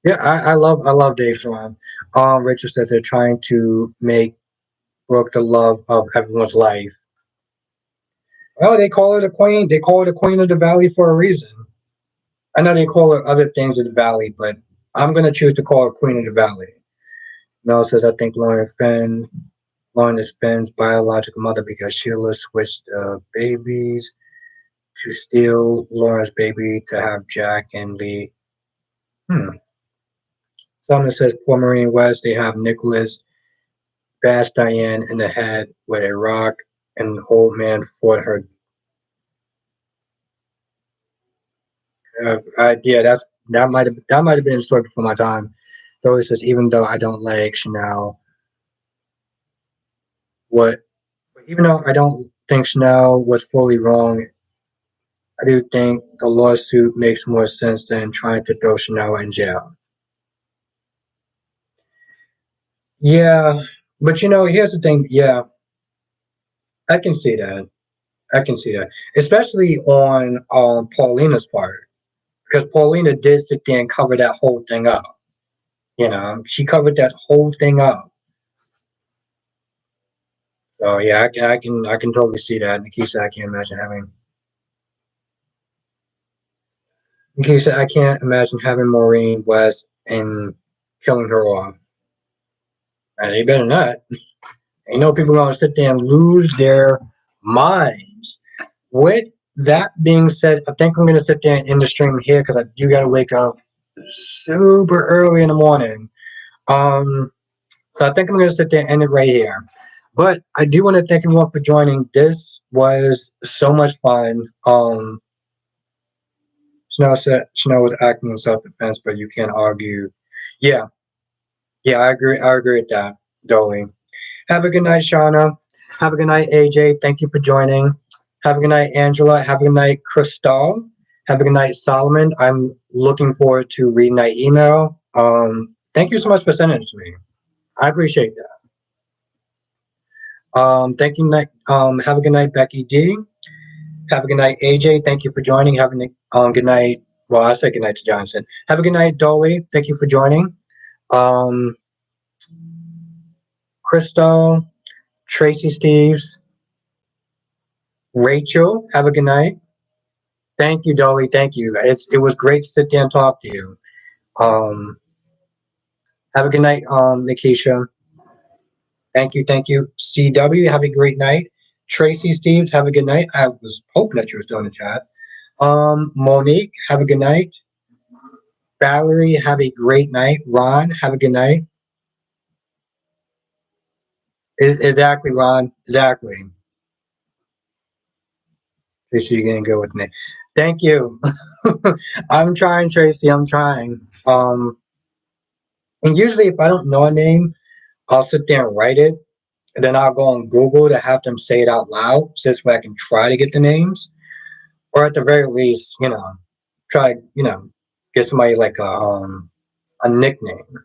yeah, I love Dave Swan. Rachel said they're trying to make Brooke the love of everyone's life. Well, they call her the queen. They call her the queen of the valley for a reason. I know they call her other things in the valley, but I'm gonna choose to call her queen of the valley. Mel says I think Lauren is Finn's biological mother because Sheila switched the babies to steal Lauren's baby to have Jack and Lee. Someone says poor Marine West, they have Nicholas bash Diane in the head with a rock and the old man fought her. Yeah, that might have been a story before my time. Though it says even though I don't like Chanel, what even though I don't think Chanel was fully wrong, I do think the lawsuit makes more sense than trying to throw Chanel in jail. Yeah, but here's the thing. Yeah, I can see that. I can see that, especially on Paulina's part, because Paulina did sit there and cover that whole thing up. She covered that whole thing up. So yeah, I can totally see that. Nikisa, I can't imagine having. Nikisa, I can't imagine having Maureen West and killing her off. And they better not. You know, people are gonna sit there and lose their minds. With that being said, I think I'm gonna sit there and end the stream here because I do gotta wake up super early in the morning. Um, so I think I'm gonna sit there and end it right here. But I do want to thank everyone for joining. This was so much fun. Chanel said Chanel was acting in self-defense, but you can't argue. Yeah, yeah, I agree. I agree with that, Dolly. Have a good night, Shauna. Have a good night, AJ. Thank you for joining. Have a good night, Angela. Have a good night, Crystal. Have a good night, Solomon. I'm looking forward to reading that email. Thank you so much for sending it to me. I appreciate that. Thank you. Have a good night, Becky D. Have a good night, AJ. Thank you for joining. Have a good night. Well, I said good night to Johnson. Have a good night, Dolly. Thank you for joining. Um, Crystal, Tracy Steves, Rachel. Have a good night. Thank you, Dolly. Thank you. It was great to sit there and talk to you. Um, have a good night, Nikisha. Thank you, thank you. CW, have a great night. Tracy Steves, have a good night. I was hoping that you were still in the chat. Monique, have a good night. Valerie, have a great night. Ron, have a good night. Exactly, Ron. Exactly. Tracy, you're gonna go with me. Thank you. I'm trying, Tracy. I'm trying. And usually, if I don't know a name, I'll sit there and write it, and then I'll go on Google to have them say it out loud, so this way I can try to get the names, or at the very least, try, get somebody like a nickname,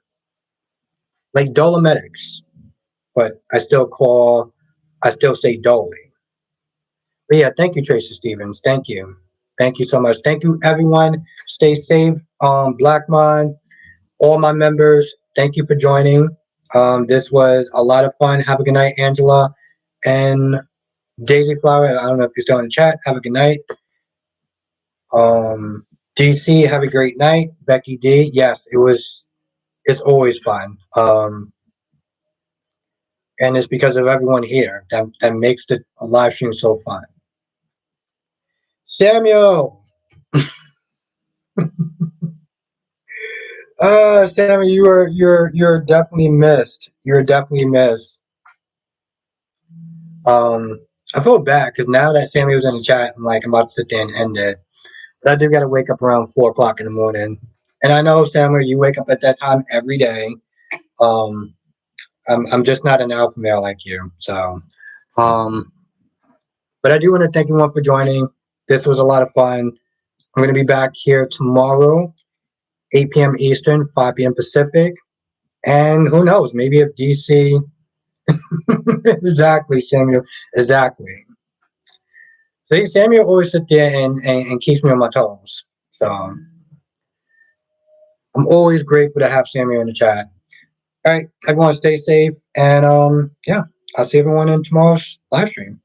like Dolometics, but I still say Dolly. But yeah, thank you, Tracy Stevens. Thank you. Thank you so much. Thank you, everyone. Stay safe. Blackmon, all my members, thank you for joining. This was a lot of fun. Have a good night, Angela and Daisy Flower. I don't know if you're still in the chat. Have a good night. DC, have a great night. Becky D, yes, it's always fun. And it's because of everyone here that makes the live stream so fun. Samuel, Samuel, you're definitely missed. You're definitely missed. I feel bad because now that Samuel's in the chat, I'm about to sit there and end it. But I do got to wake up around 4 o'clock in the morning, and I know Samuel, you wake up at that time every day. Um, I'm just not an alpha male like you, so. But I do want to thank everyone for joining. This was a lot of fun. I'm going to be back here tomorrow, 8 p.m. Eastern, 5 p.m. Pacific. And who knows, maybe if DC. Exactly, Samuel. Exactly. See, Samuel always sit there and keeps me on my toes. So I'm always grateful to have Samuel in the chat. All right, everyone stay safe. And yeah, I'll see everyone in tomorrow's live stream.